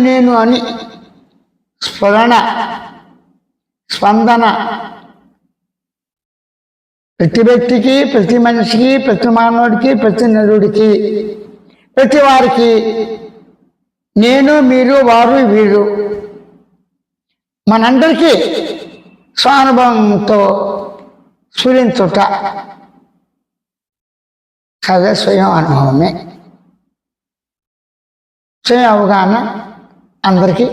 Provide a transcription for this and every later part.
నేను అని స్ఫురణ స్పందన ప్రతి వ్యక్తికి, ప్రతి మనిషికి, ప్రతి మానవుడికి, ప్రతి నరుడికి, ప్రతి వారికి నేను, మీరు, వారు, వీరు మనందరికీ స్వానుభవంతో స్ఫురించుట సహజ స్వయం అనుభవమే. స్వయం అవగాహన అందరికీ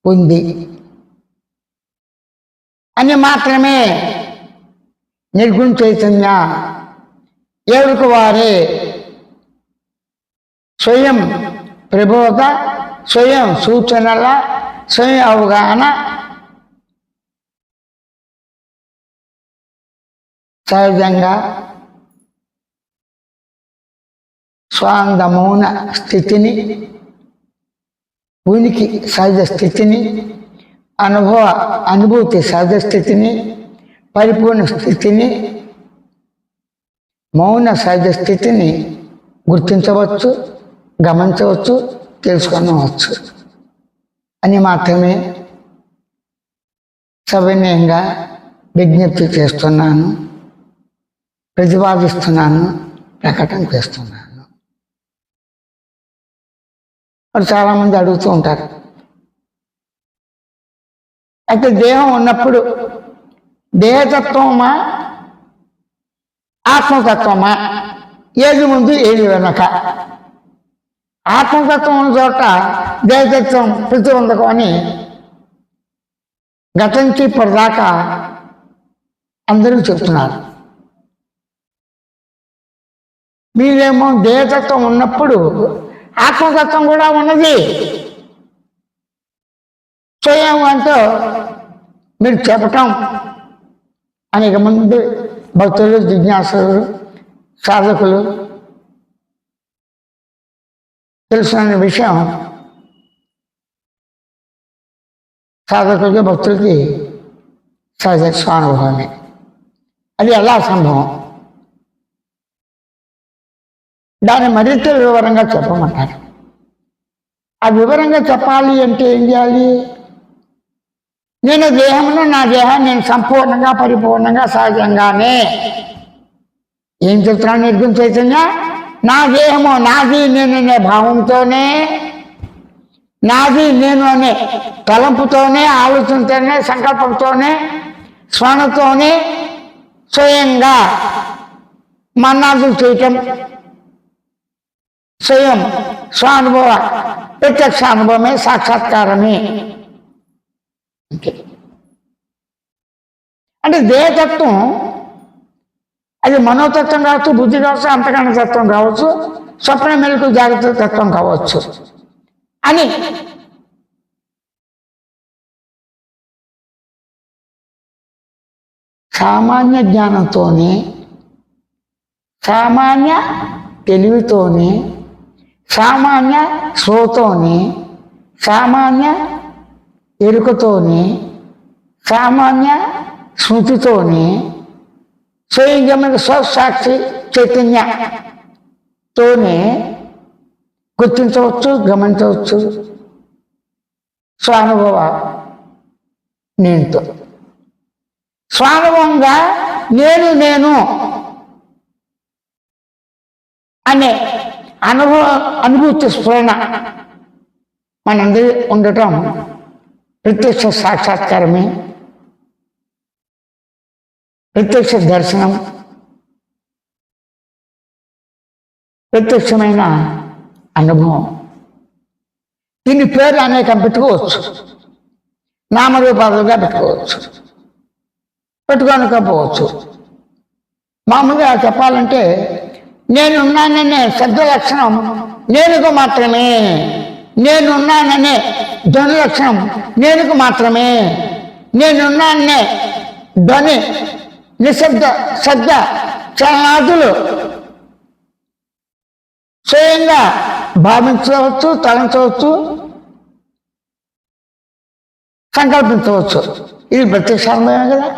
ఉంది అని మాత్రమే నిర్గుణ చైతన్య ఎవరికి వారే స్వయం ప్రబోధ, స్వయం సూచనల, స్వయం అవగాహన సహజంగా స్వాంగమౌన స్థితిని, ఉనికి సహజ స్థితిని, అనుభూతి సహజ స్థితిని, పరిపూర్ణ స్థితిని, మౌన సహజ స్థితిని గుర్తించవచ్చు, గమనించవచ్చు, తెలుసుకొనవచ్చు అని మాత్రమే సవినయంగా విజ్ఞప్తి చేస్తున్నాను, ప్రతిపాదిస్తున్నాను, ప్రకటన చేస్తున్నాను. మరి చాలామంది అడుగుతూ ఉంటారు, అయితే దేహం ఉన్నప్పుడు దేహతత్వమా ఆత్మతత్వమా, ఏది ముందు ఏది వెనక? ఆత్మతత్వం ఉన్న చోట దేహతత్వం ప్రతిబంధకం అని గతంకి ఇప్పటిదాకా అందరూ చెప్తున్నారు. మీరేమో దేహతత్వం ఉన్నప్పుడు ఆత్మతత్వం కూడా ఉన్నది స్వయం అంటూ మీరు చెప్పటం అనేక మంది భక్తులు, జిజ్ఞాసులు, సాధకులు తెలుసుకునే విషయం సాధకులకి, భక్తులకి సహజ స్వానుభవమే. అది ఎలా సంభవం? దాన్ని మరింత వివరంగా చెప్పమంటారు. ఆ వివరంగా చెప్పాలి అంటే ఏం చేయాలి? నేను దేహంలో నా దేహాన్ని నేను సంపూర్ణంగా, పరిపూర్ణంగా, సహజంగానే ఏం చెప్తున్నాను? నిర్గుణ చైతన్య నా దేహము నాది నేను అనే భావంతోనే, నాది నేను అనే తలంపుతోనే, ఆలోచనతోనే, సంకల్పంతోనే, స్మరణతోనే స్వయంగా మన్నాదులు చేయటం స్వయం స్వానుభవ ప్రత్యక్ష అనుభవమే, సాక్షాత్కారమే. అంటే దేహతత్వం అది మనోతత్వం కావచ్చు, బుద్ధి కావచ్చు, అంతకరణ తత్వం కావచ్చు, స్వప్న మెలకు జాగ్రత్త తత్వం కావచ్చు అని సామాన్య జ్ఞానంతోనే, సామాన్య తెలివితోనే, సామాన్య స్రోతోనే, సామాన్య ఎరుకతోనే, సామాన్య స్మృతితోనే, స్వయంగా స్వసాక్షి చైతన్యతోనే గుర్తించవచ్చు, గమనించవచ్చు స్వానుభవ నేనుతో. స్వానుభవంగా నేను అనే అనుభూతి స్ఫురణ మనందరి ఉండటం ప్రత్యక్ష సాక్షాత్కారమే, ప్రత్యక్ష దర్శనం, ప్రత్యక్షమైన అనుభవం. దీని పేరు అనేకం పెట్టుకోవచ్చు, నామరూపాలుగా పెట్టుకోవచ్చు, పెట్టుకోకపోవచ్చు. మామూలుగా చెప్పాలంటే నేనున్నాననే శబ్ద లక్షణం నేనుకు మాత్రమే, నేనున్నాననే ధ్వని లక్షణం నేనుకు మాత్రమే, నేనున్నాననే ధ్వని నిశ్శబ్ద శబ్ద చలనాదులు స్వయంగా భావించవచ్చు, తలంచవచ్చు, సంకల్పించవచ్చు. ఇది ప్రత్యక్ష అనుభవమే కదా.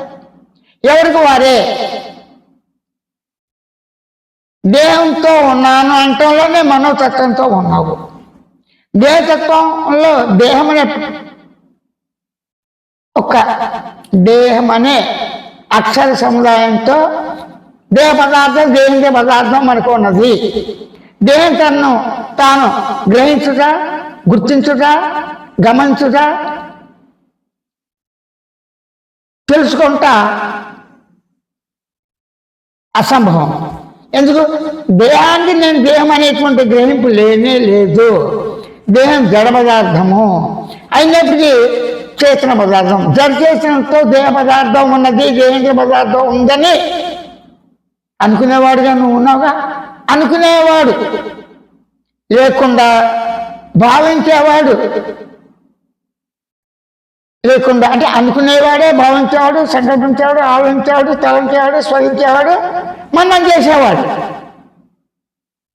ఎవరికి వారే దేహంతో ఉన్నాను అంటంలోనే మనోతత్వంతో ఉన్నావు. దేహతత్వంలో దేహం అనే ఒక దేహం అనే అక్షర సముదాయంతో దేహ పదార్థం దేహంతో పదార్థం మనకు ఉన్నది. దేహం తాను గ్రహించుట, గుర్తించుట, గమనించుట, తెలుసుకుంటా అసంభవం. ఎందుకు? దేహానికి నేను దేహం అనేటువంటి గ్రహింపు లేనే లేదు. దేహం జడ పదార్థము అయినప్పటికీ చేతన పదార్థం. జడ చేతనంతో దేహ పదార్థం ఉన్నది, దేహేంద్ర పదార్థం ఉందని అనుకునేవాడుగా నువ్వు ఉన్నావుగా. అనుకునేవాడు లేకుండా భావించేవాడు లేకుండా, అంటే అనుకునేవాడే భావించేవాడు, సంకల్పించేవాడు, ఆలోచించేవాడు, తలంచేవాడు, స్మరించేవాడు, మనం చేసేవాడు.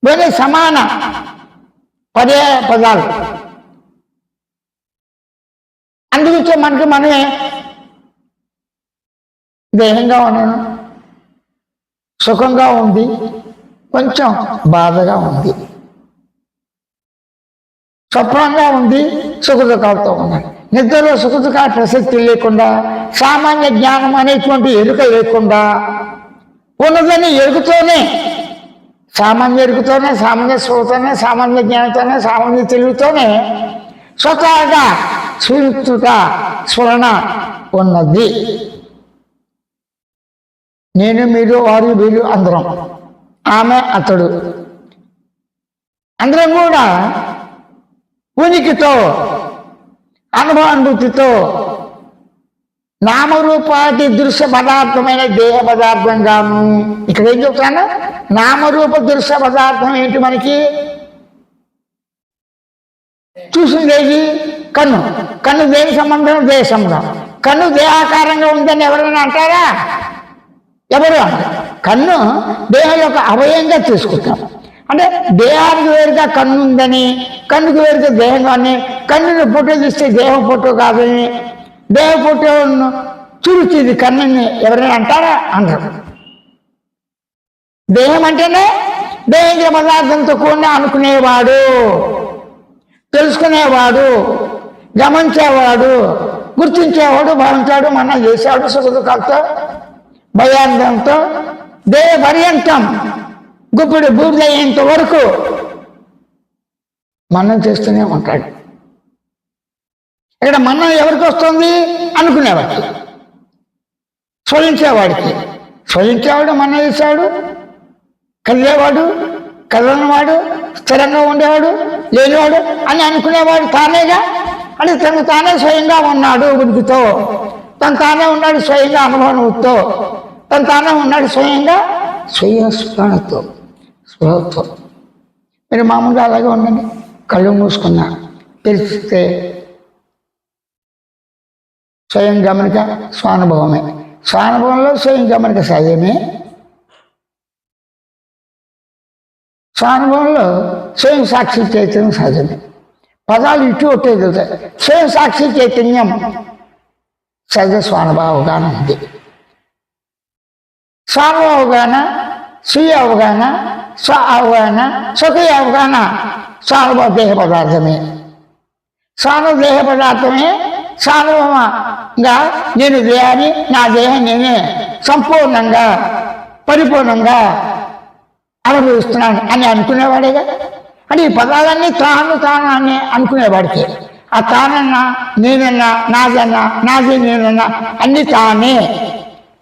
వేరే సమాన పర్యాయ పదాలు. అందుకే మనమే దేహంగా ఉన్నాను, సుఖంగా ఉంది, కొంచెం బాధగా ఉంది, స్వప్నంగా ఉంది, సుఖదుఖాలతో ఉన్నాను. నిద్రలో సుఖదుఖాల ప్రసక్తి లేకుండా, సామాన్య జ్ఞానం అనేటువంటి ఎరుక లేకుండా ఉన్నదని ఎరుకుతోనే, సామాన్య ఎరుకుతోనే, సామాన్య స్పృహతోనే, సామాన్య జ్ఞానంతోనే, సామాన్య తెలుగుతోనే స్వతహాగా స్ఫూర్తిత స్ఫురణ ఉన్నది. నేను, మీరు, వారు, వీరు అందరం, ఆమె, అతడు అందరం కూడా ఉనికితో, అనుభవానుభూతితో నామరూపాది దృశ్య పదార్థమైన దేహ పదార్థంగాను. ఇక్కడ ఏం చెప్తాను? నామరూప దృశ్య పదార్థం ఏంటి? మనకి చూసిందేది కన్ను. కన్ను దేని సంబంధం? దేహ సంబంధం. కన్ను దేహాకారంగా ఉందని ఎవరైనా అంటారా? ఎవరు అంటారు? కన్ను దేహం యొక్క అవయంగా తీసుకుంటాం. అంటే దేహానికి వేరుగా కన్ను ఉందని, కన్నుకు వేరుగా దేహం కానీ, కన్నుని ఫోటో తీస్తే దేహం ఫోటో కాదని, దేహ ఫోటో చూరుతుంది కన్నుని ఎవరైనా అంటారా? అంటారు. దేహం అంటేనే దేహ పదార్థంతో కూడా అనుకునేవాడు, తెలుసుకునేవాడు, గమనించేవాడు, గుర్తించేవాడు, భావించాడు, మనం చేసేవాడు, సుఖదుఖాలతో, భయాందంతో, దేహ పర్యంతం గుప్పుడు బూర్లు అయ్యేంత వరకు మనం చేస్తూనే ఉంటాడు. ఇక్కడ మనం ఎవరికి వస్తుంది? అనుకునేవాడికి, స్వయించేవాడికి. స్వయించేవాడు మనం చేసేవాడు, కదిలేవాడు, కదలనివాడు, స్థిరంగా ఉండేవాడు, లేనివాడు అని అనుకునేవాడు తానేగా. అంటే తను తానే స్వయంగా ఉన్నాడు ఉనికితో, తను తానే ఉన్నాడు స్వయంగా అనుభవంతో, తను తానే ఉన్నాడు స్వయంగా స్వయ స్మరణతో, స్పృహతో. మీరు మామూలుగా అలాగే ఉండండి. కళ్ళు మూసుకున్నా తెలిస్తే స్వయం గమనిక స్వానుభవమే. స్వానుభవంలో స్వయం గమనిక సహజమే. స్వానుభవంలో స్వయం సాక్షి చైతన్యం సహజమే. పదాలు ఇటు ఒట్టే తెలుస్తాయి. స్వయం సాక్షి చైతన్యం సహజ స్వానుభవ అవగాహన ఉంది. స్వానుభవ అవగాహన, స్వీయ అవగాహన, స్వ అవగాహన, స్వకీయ అవగాహన స్వానుభవ దేహ పదార్థమే. స్వానుభవ దేహ పదార్థమే స్వానుభవంగా నేను దేహాన్ని, నా దేహం నేనే సంపూర్ణంగా పరిపూర్ణంగా అనుభవిస్తున్నాను అని అనుకునేవాడేగా. అంటే ఈ పదాలన్నీ తాను అని అనుకునేవాడికి. ఆ తానన్నా, నేనన్నా, నాదన్నా, నాది నేనన్నా అన్ని తానే,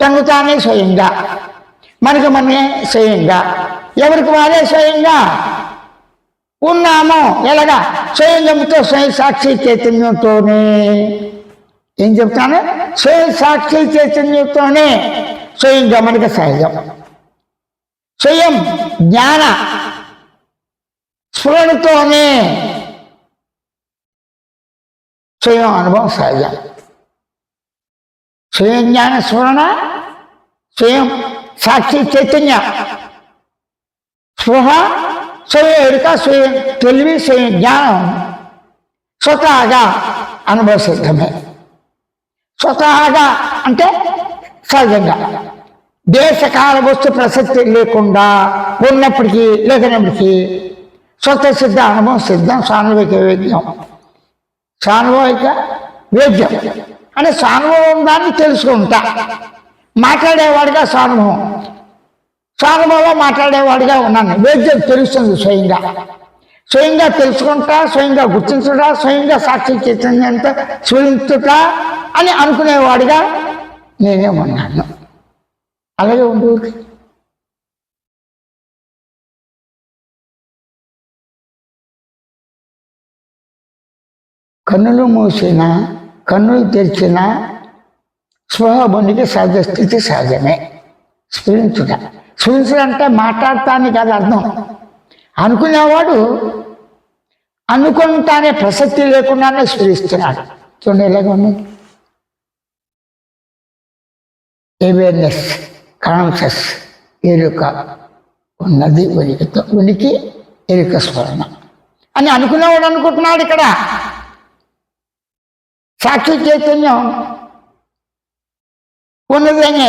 తను తానే స్వయంగా, మనకు మనమే స్వయంగా, ఎవరికి వారే స్వయంగా ఉన్నాము. ఎలాగా? స్వయంగంతో, స్వయం సాక్షి చైతన్యంతోనే. ఏం చెప్తాను? స్వయం సాక్షి చైతన్యంతోనే స్వయం గమనిక సహజం. స్వయం జ్ఞాన స్ఫురణతోనే స్వయం అనుభవం సహజం. స్వయం జ్ఞాన స్ఫురణ, స్వయం సాక్షి చైతన్య స్పృహ, స్వయం ఎరుక, స్వయం తెలివి, స్వయం జ్ఞానం స్వతహాగా అనుభవ సిద్ధమే. స్వతహాగా అంటే సహజంగా, దేశకాల వస్తు ప్రసక్తి లేకుండా ఉన్నప్పటికీ లేకున్నప్పటికీ స్వతసిద్ధ అనుభవం సిద్ధం, సానుభవిక వేద్యం. సానుభవిక వేద్యం అంటే సానుభవం దాన్ని తెలుసుకుంటా మాట్లాడేవాడిగా సానుభవం, సానుభవం మాట్లాడేవాడిగా ఉన్నాను. వేద్యం తెలుస్తుంది స్వయంగా, స్వయంగా తెలుసుకుంటా, స్వయంగా గుర్తించుట, స్వయంగా సాక్షి చైతన్యంతో స్ఫురించుట అని అనుకునేవాడిగా నేనే ఉన్నాను. అలాగే ఉండు. కన్నులు మూసిన కన్నులు తెరిచిన స్పృహబునికి సహజ స్థితి సహజమే. స్ఫురించుట, స్ఫురించుట అంటే మాట్లాడటానికి కాదు అర్థం. అనుకునేవాడు అనుకుంటానే ప్రసక్తి లేకుండానే స్ఫురిస్తున్నాడు. చూడండి ఎలాగ ఉన్నది. అవేర్నెస్, కాన్షియస్, ఎరుక ఉన్నది, ఉనికితో ఉనికి ఎరుక స్మరణ అని అనుకునేవాడు అనుకుంటున్నాడు. ఇక్కడ సాక్షి చైతన్యం ఉన్నదనే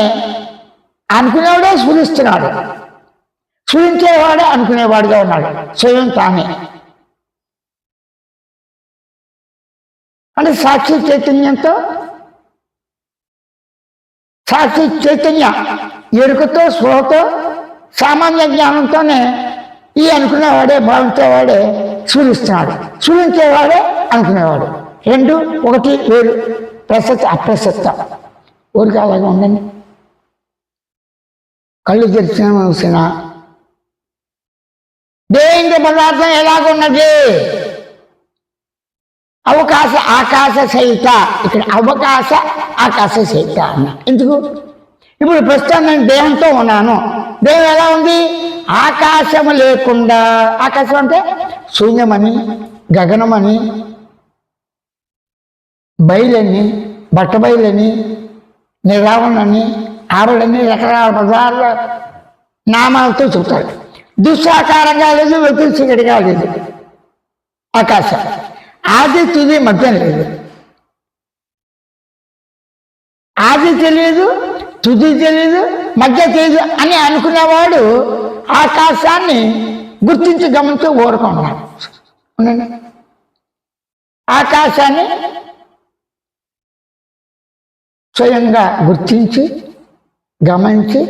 అనుకునేవాడే స్ఫురిస్తున్నాడు, స్ఫురించేవాడే అనుకునేవాడుగా ఉన్నాడు స్వయం తానే. అంటే సాక్షి చైతన్యంతో, సాక్షి చైతన్య ఎరుకతో, స్పృహతో, సామాన్య జ్ఞానంతోనే ఈ అనుకునేవాడే, భావించేవాడే స్ఫురిస్తున్నాడు, స్ఫురించేవాడే అనుకునేవాడు. రెండు ఒకటి వేరు, ప్రసక్తి అప్రసక్త. ఊరికి అలాగే ఉండండి. కళ్ళు తెరిచిన మూసిన దేంద్ర పదార్థం ఎలాగున్నది? అవకాశ ఆకాశ సహిత. ఇక్కడ అవకాశ ఆకాశ సహిత అన్న ఎందుకు? ఇప్పుడు ప్రస్తుతం నేను దేహంతో ఉన్నాను. దేహం ఎలా ఉంది? ఆకాశము లేకుండా. ఆకాశం అంటే శూన్యమని, గగనమని, బయలని, బట్టబయలని, నిరావరణని, ఆవిడని రకరకాల పదార్థ నామాలతో చెప్తాడు. దుస్సాకారంగా లేదు, వ్యతిరేకంగా లేదు ఆకాశం. ఆది తుది మధ్య లేదు. ఆది తెలియదు, తుది తెలియదు, మధ్య తెలియదు అని అనుకునేవాడు ఆకాశాన్ని గుర్తించి గమనించి ఊరుకున్నాడు. ఆకాశాన్ని స్వయంగా గుర్తించి గమనించి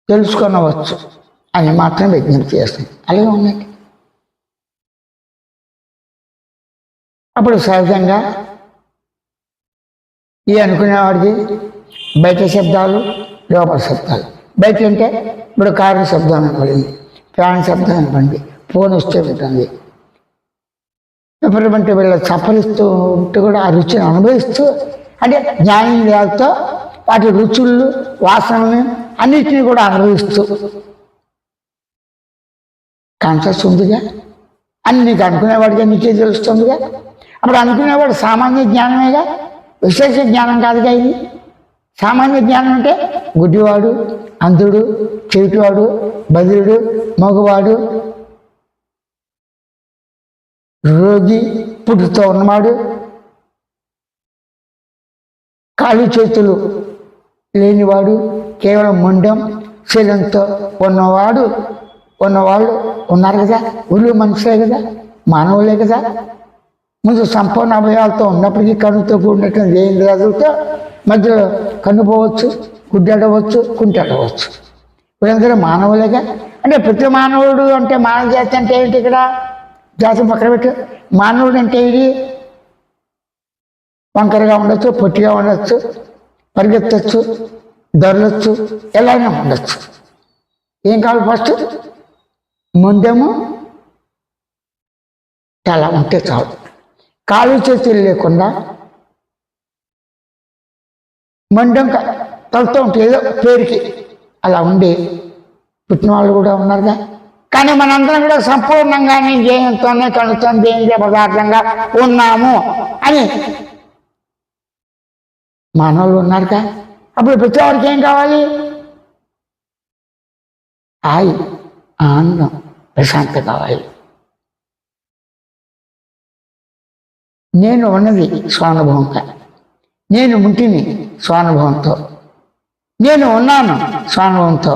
తెలుసుకొనవచ్చు అని మాత్రం విజ్ఞప్తి చేస్తుంది. అలాగే ఉన్నాయి. అప్పుడు సహజంగా ఈ అనుకునేవాడికి బయట శబ్దాలు, లోపల శబ్దాలు. బయట అంటే ఇప్పుడు కారు శబ్దం వినపడింది, ఫ్యాన్ శబ్దం వినపడింది, ఫోన్ వస్తే ఉంటుంది. ఎప్పుడంటే వీళ్ళ చప్పరిస్తూ ఉంటూ కూడా ఆ రుచిని అనుభవిస్తూ, అంటే జ్ఞానేంద్రియాలతో వాటి రుచులు, వాసనలు అన్నిటినీ కూడా అనుభవిస్తూ కాన్షియస్ ఉందిగా. అని నీకు అనుకునేవాడిగా నీకే తెలుస్తుందిగా. అప్పుడు అనుకునేవాడు సామాన్య జ్ఞానమేగా, విశేష జ్ఞానం కాదుగా. ఇది సామాన్య జ్ఞానం అంటే గుడ్డివాడు, అంధుడు, చెవిటివాడు, బదిరుడు, మగవాడు, రోగి, పుట్టుతో ఉన్నవాడు, కాళ్ళు చేతులు లేనివాడు, కేవలం మొండం శీలంతో ఉన్నవాళ్ళు ఉన్నారు కదా. ఊళ్ళు మనుషులే కదా, మానవులే కదా. ముందు సంపూర్ణ అవయవాలతో ఉన్నప్పటికీ కన్నుతో కూడినటువంటి దేంద్రాదులతో మధ్యలో కన్ను పోవచ్చు, గుడ్డడవచ్చు, కుంటాడవచ్చు. వీళ్ళందరూ మానవులేగా. అంటే ప్రతి మానవుడు అంటే మానవ జాతి అంటే ఏంటి? ఇక్కడ జాతి పక్కన పెట్టు. మానవుడు అంటే ఇది వంకరగా ఉండొచ్చు, పొట్టిగా ఉండొచ్చు, పరిగెత్తచ్చు, దొరలొచ్చు, ఎలాగైనా ఉండొచ్చు. ఏం కావాలి? ఫస్ట్ ముందేమో చాలా ఉంటే చాలు. కాలు చేతులు లేకుండా మండం తలతో ఉంటే ఏదో పేరుకి అలా ఉండి పుట్టిన వాళ్ళు కూడా ఉన్నారుగా. కానీ మనందరం కూడా సంపూర్ణంగా దేహంతోనే కనుతో దేంద్రియ పదార్థంగా ఉన్నాము అని మానవులు ఉన్నారుగా. అప్పుడు ప్రతి వారికి ఏం కావాలి? హాయి, ఆనందం, ప్రశాంత కావాలి. నేను ఉన్నది స్వానుభవంగా, నేను ఉంటిని స్వానుభవంతో, నేను ఉన్నాను స్వానుభవంతో,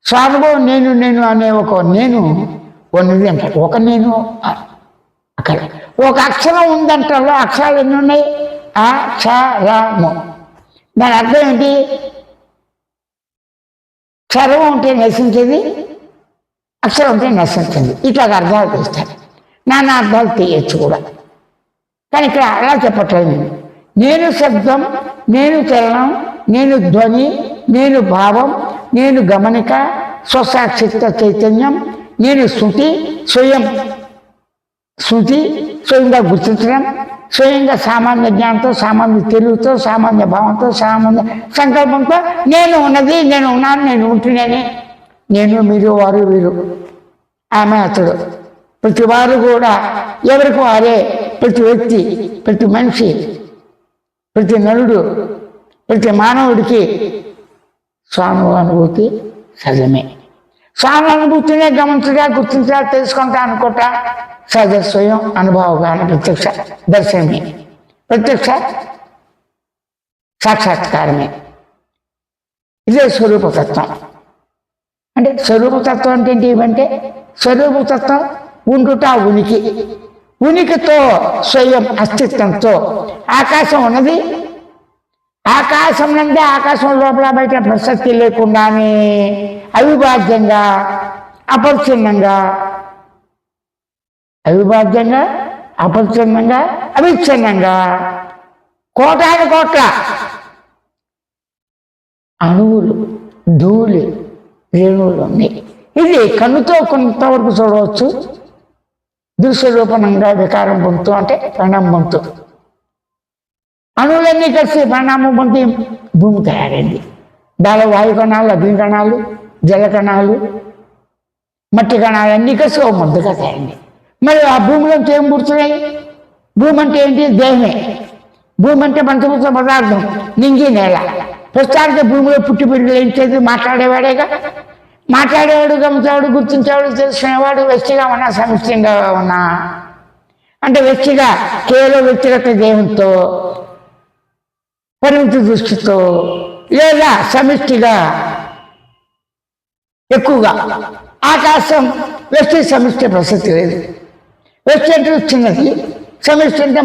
స్వానుభవం నేను నేను అనే ఒక నేను ఉన్నది అంటారు. ఒక నేను అక్కడ ఒక అక్షరం ఉందంటారు. అక్షరాలు ఎన్ని ఉన్నాయి? ఆ చ ర ము. దాని అర్థం ఏంటి? క్షరం ఉంటే నశించేది, అక్షరం ఉంటే నశించింది. ఇట్లా అర్థాలు తీస్తారు. నాన్న అర్థాలు తీయచ్చు కూడా. కానీ ఇక్కడ అలా చెప్పట్లేదు. నేను శబ్దం, నేను చలనం, నేను ధ్వని, నేను భావం, నేను గమనిక, స్వసాక్షిత్వ చైతన్యం, నేను శృతి, స్వయంగా గుర్తించడం, స్వయంగా సామాన్య జ్ఞానంతో, సామాన్య తెలుగుతో, సామాన్య భావంతో, సామాన్య సంకల్పంతో నేను ఉన్నది, నేను ఉన్నాను, నేను ఉంటున్నానే. నేను, మీరు, వారు, వీరు, ఆమె, అతడు, ప్రతి వారు కూడా ఎవరికి వారే, ప్రతి వ్యక్తి, ప్రతి మనిషి, ప్రతి నరుడు, ప్రతి మానవుడికి స్వానుభూతి సహజమే. స్వానుభూతినే గమనించగా, గుర్తించగా, తెలుసుకుంటా, అనుకుంటా సహజ స్వయం అనుభవగానే ప్రత్యక్ష దర్శనమే, ప్రత్యక్ష సాక్షాత్కారమే. ఇదే స్వరూపతత్వం. అంటే స్వరూపతత్వం అంటే ఏంటి? అంటే స్వరూపతత్వం ఉండుట, ఉనికి, ఉనికితో, స్వయం అస్తిత్వంతో. ఆకాశం ఉన్నది, ఆకాశం నుండి ఆకాశం లోపల బయట ప్రసక్తి లేకుండానే అవిభాజ్యంగా, అపరిచ్ఛిన్నంగా, అవిచ్ఛిన్నంగా కోటాను కోట్ల అణువులు, ధూళి, రేణువులు ఉన్నాయి. ఇది కన్నుతో కొంతవరకు చూడవచ్చు. దృశ్య రూపణంగా వికారం పొందుతూ, అంటే పరిణామం పొందుతూ, అణువులన్నీ కలిసి పరిణామం పొంది భూమి తయారైంది. దానిలో వాయు కణాలు, అగ్ని కణాలు, జల కణాలు, మట్టి కణాలు అన్నీ కలిసి ఒక ముద్దగా తయారైంది. మరి ఆ భూమిలోంచి ఏం పుడుతున్నాయి? భూమి అంటే ఏంటి? దేహమే. భూమి అంటే పంచభూత పదార్థం, నింగి, నేల. ప్రస్తుతానికి భూమిలో పుట్టి పెరిగి లేచేది మాట్లాడేవాడేగా. మాట్లాడేవాడు, గమనించేవాడు, గుర్తించేవాడు, తెలుసుకునేవాడు వ్యక్తిగా ఉన్నా, సమిష్టిగా ఉన్నా. అంటే వ్యక్తిగా కేవలం వ్యక్తిగత దేహంతో, పరిమితి దృష్టితో, లేదా సమిష్టిగా ఎక్కువగా. ఆకాశం వ్యక్తి సమిష్టి ప్రసక్తి లేదు. వ్యక్తి అంటే చిన్నది, సమిష్టి అంటే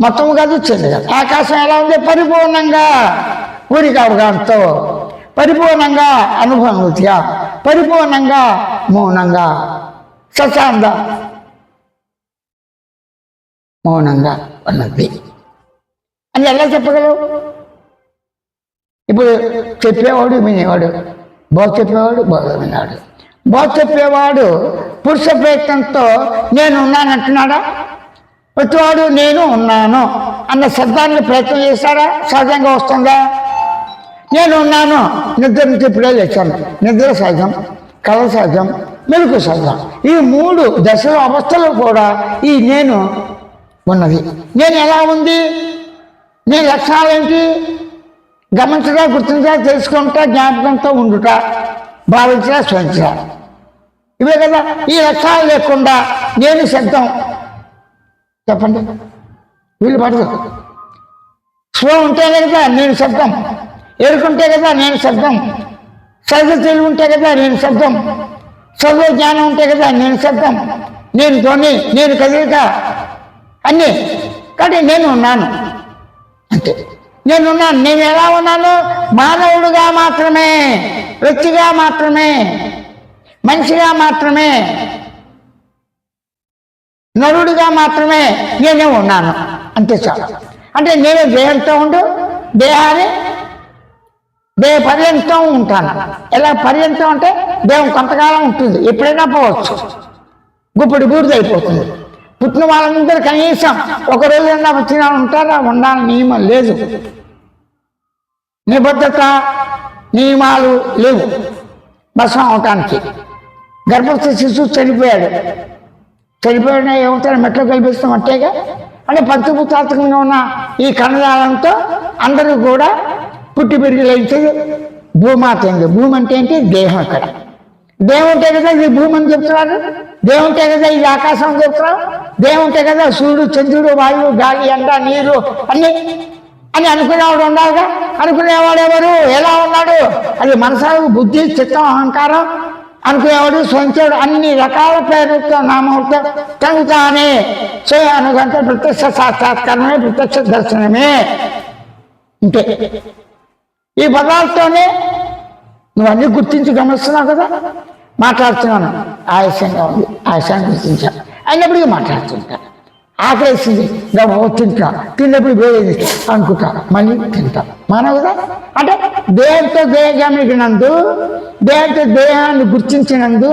మొత్తము కాదు, చిన్నది కాదు. ఆకాశం ఎలా ఉంది? పరిపూర్ణంగా ఊరికి అవగాహనతో, పరిపూర్ణంగా అనుభూతిగా, పరిపూర్ణంగా మౌనంగా, సశాంత మౌనంగా ఉన్నది అని ఎలా చెప్పగలవు? ఇప్పుడు చెప్పేవాడు వినేవాడు, బోధ చెప్పేవాడు, బోధ వినేవాడు. బోధ చెప్పేవాడు పురుష ప్రయత్నంతో నేను ఉన్నానంటున్నాడా? ప్రతివాడు నేను ఉన్నాను అన్న శబ్దాన్ని ప్రయత్నం చేస్తాడా? సహజంగా వస్తుందా? నేను ఉన్నాను, నిద్ర నుంచి ఇప్పుడే లేచాను. నిద్ర సహజం, కళ సహజం, మెలకు సహజం. ఈ మూడు దశల అవస్థలు కూడా ఈ నేను ఉన్నది. నేను ఎలా ఉంది? నేను లక్షణాలు ఏంటి? గమనించగా, గుర్తించగా, తెలుసుకుంటా, జ్ఞాపకంతో ఉండుట, భావించగా, స్మరించగా. ఇవే కదా. ఈ లక్షణాలు లేకుండా నేను శబ్దం చెప్పండి, వీళ్ళు పడదు. స్లో ఉంటేనే కదా నేను శబ్దం, ఎరుకుంటే కదా నేను శబ్దం, సహజ తెలివి ఉంటే కదా నేను శబ్దం, సర్వ జ్ఞానం ఉంటే కదా నేను శబ్దం, నేను ధ్వని, నేను కదలిక అన్నీ. కానీ నేను ఉన్నాను అంతే. నేనున్నాను. నేను ఎలా ఉన్నాను? మానవుడుగా మాత్రమే, వ్యక్తిగా మాత్రమే, మనిషిగా మాత్రమే, నరుడుగా మాత్రమే నేనే ఉన్నాను అంతే చాలు. అంటే నేను దేహంతో ఉండు, దేహ పర్యంతం ఉంటాను. ఎలా పర్యంతం అంటే దేహం కొంతకాలం ఉంటుంది, ఎప్పుడైనా పోవచ్చు, గుప్పుడు బూడిదైపోతుంది. పుట్టిన వాళ్ళందరూ కనీసం ఒక రోజైనా వచ్చిన ఉంటారా? ఉండాలని నియమం లేదు, నిబద్ధత నియమాలు లేవు భస్మం అవటానికి. గర్భస్థ శిశువు చనిపోయినా ఏమవుతారు? మెట్లో కల్పిస్తాం అంటేగా. అంటే పంచభూతాత్మకంగా ఉన్న ఈ కణజాలంతో అందరూ కూడా పుట్టి పెరిగి లేచేది భూమాత. భూమి అంటే ఏంటి? దేహం. ఇక్కడ దేహం ఉంటే కదా ఇది భూమి అని చెప్తున్నారు, దేహం ఉంటే కదా ఇది ఆకాశం అని చెప్తున్నారు, దేహం ఉంటే కదా సూర్యుడు, చంద్రుడు, వాయువు, గాలి, ఎండ, నీరు అన్నీ. అని అనుకునేవాడు ఉండాలిగా. అనుకునేవాడు ఎవరు? ఎలా ఉన్నాడు? అది మనసు, బుద్ధి, చిత్తం, అహంకారం అనుకునేవాడు స్వంచేవాడు. అన్ని రకాల పేరుతో నామంతో తను తానే అనుగంట ప్రత్యక్ష సాక్షాత్కారమే, ప్రత్యక్ష దర్శనమే. ఇంతే. ఈ పదాలతోనే నువ్వు అన్నీ గుర్తించి గమనిస్తున్నావు కదా. మాట్లాడుతున్నాను, ఆయాసంగా ఉంది, ఆయాసాన్ని గుర్తించాను అయినప్పటికీ మాట్లాడుతుంటా. ఆకలేసింది, తింటా, తిన్నప్పుడు వేరేది అనుకుంటా, మళ్ళీ తింటా. మానవ కదా. అంటే దేహంతో దేహగమనికినందు, దేహంతో దేహాన్ని గుర్తించినందు,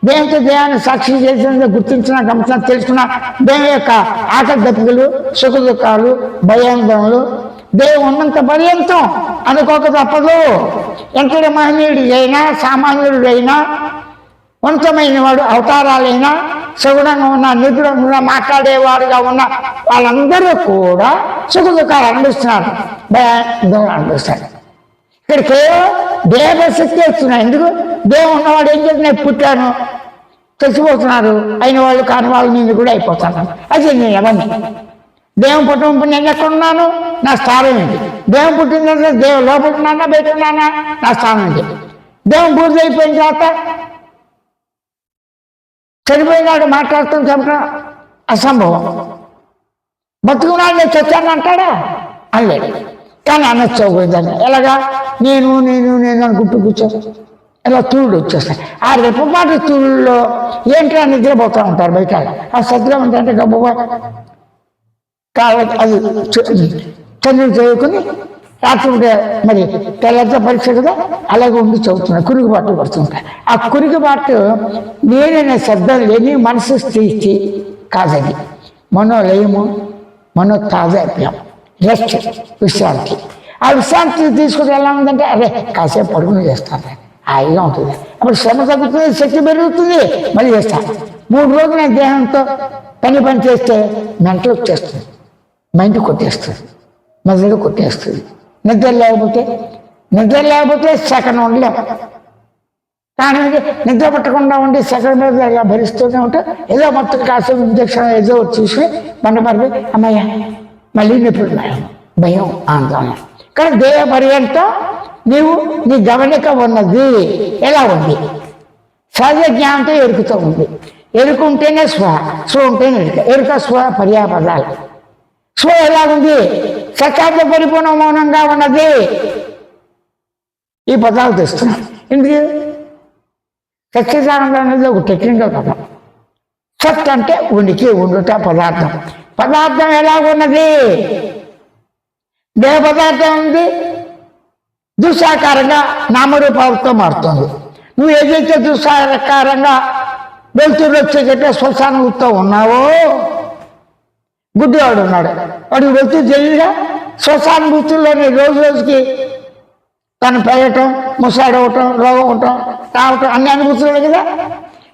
దేహంతో దేహాన్ని సాక్షి చేసినందు గుర్తించిన, గమనించిన, తెలుసుకున్న దేహం యొక్క ఆకలి దప్పికలు, సుఖ దుఃఖాలు, భయాందోళనలు దేహం ఉన్నంత పర్యంతం అనుకోక తప్పదు. ఎంతటి మహనీయుడు అయినా, సామాన్యుడైనా, ఉన్నతమైన వాడు, అవతారాలైనా, సగుణంగా ఉన్న, నిపుణంగా ఉన్న, మాట్లాడేవాడుగా ఉన్న వాళ్ళందరూ కూడా సుఖ దుఃఖాలు అనుభవిస్తున్నారు, భయం అనుభవిస్తారు. ఇక్కడ కేవలం దేహశక్తి వస్తున్నాయి. ఎందుకు? దేహం ఉన్నవాడు ఏం చేస్తున్నా, పుట్టాను, చచ్చిపోతున్నారు, అయిన వాళ్ళు కాని వాళ్ళ మీద కూడా అయిపోతున్నారు. అది నేను ఎవరిని దేహం పుట్టినప్పుడు నేను ఎక్కడున్నాను? నా స్థానం ఏంటి? దేహం పుట్టిన తర్వాత దేహం లోపల ఉన్నానా, బయట ఉన్నానా? నా స్థానం ఏంటి? దేహం పూర్తి అయిపోయిన తర్వాత చనిపోయినాడు మాట్లాడుతాం చెప్పడం అసంభవం. బతుకున్నాడు నేను చచ్చాను అంటాడా? అనలేడు. కానీ అనొచ్చుకోదాన్ని ఎలాగా? నేను నేను నేను అనుకుంటూ కూర్చో, ఇలా తూళ్ళు వచ్చేస్తాయి. ఆ రెప్పపాటి తూళ్ళలో ఏంటో నిద్రపోతూ ఉంటారు బయట. ఆ సద్రం ఏంటంటే గబ్బా అది చదువు చదువుకుని రాత్రి మరి తెల్లతో పరీక్ష కదా, అలాగే ఉండి చదువుతున్నాను, కురుగుబాటు పడుతుంటాయి. ఆ కురుగుబాటు నేననే శబ్దం లేని మనసు స్థితి కాదని, మనోలయము, మనో తాజాప్యం, రెస్ట్, విశ్రాంతి. ఆ విశ్రాంతి తీసుకుని ఎలా ఉందంటే, అరే కాసేపు పడుకుని చేస్తాను, హాయిగా ఉంటుంది. అప్పుడు శ్రమ తగ్గుతుంది, శక్తి పెరుగుతుంది, మళ్ళీ చేస్తాను. 3 రోజులు నేను దేహంతో పని చేస్తే మెంటల్ వచ్చేస్తుంది, మైండ్ కొట్టేస్తుంది, మెదడు కొట్టేస్తుంది. నిద్ర లేకపోతే సెకండ్ ఉండలేము. కానీ నిద్ర పట్టకుండా ఉండి సెకండ్ మీద ఇలా భరిస్తూనే ఉంటే ఏదో మొత్తం కాసేపు ఇంజక్షన్ ఏదో చూసి మండపడిపోయి అమ్మయ్య మళ్ళీ నొప్పులు భయం, ఆందోళన. కానీ దేహ పర్యంతం నీవు నీ గమనిక ఉన్నది. ఎలా ఉంది? సహజ జ్ఞానంతో ఎరుకుతూ ఉంది. ఎరుకుంటేనే స్వ ఉంటేనే ఎరుక స్వ పర్యాపదాలు. స్వ ఎలాగుంది? సత్యార్థ పరిపూర్ణ మౌనంగా ఉన్నది. ఈ పదాలు తెస్తున్నాను ఎందుకు? సత్యసానందం అనేది ఒక టెక్నికల్ పదం. సత్ అంటే ఉనికి, ఉండుట, పదార్థం. పదార్థం ఎలాగున్నది? దేహ పదార్థం ఉంది, దుస్సాకారంగా నామరూపాలతో మారుతుంది. నువ్వు ఏదైతే దుస్సాకారంగా వెళ్తురు వచ్చేటట్టే శ్మశానంతో ఉన్నావో, గుడ్డివాడు ఉన్నాడు, వాడికి వెళ్తూ తెలియదుగా. శ్మశానుభూతుల్లోని రోజుకి తను పెరగటం, ముసాడవటం, రోగం అవటం, రావటం అన్ని అనుభూతులు కదా.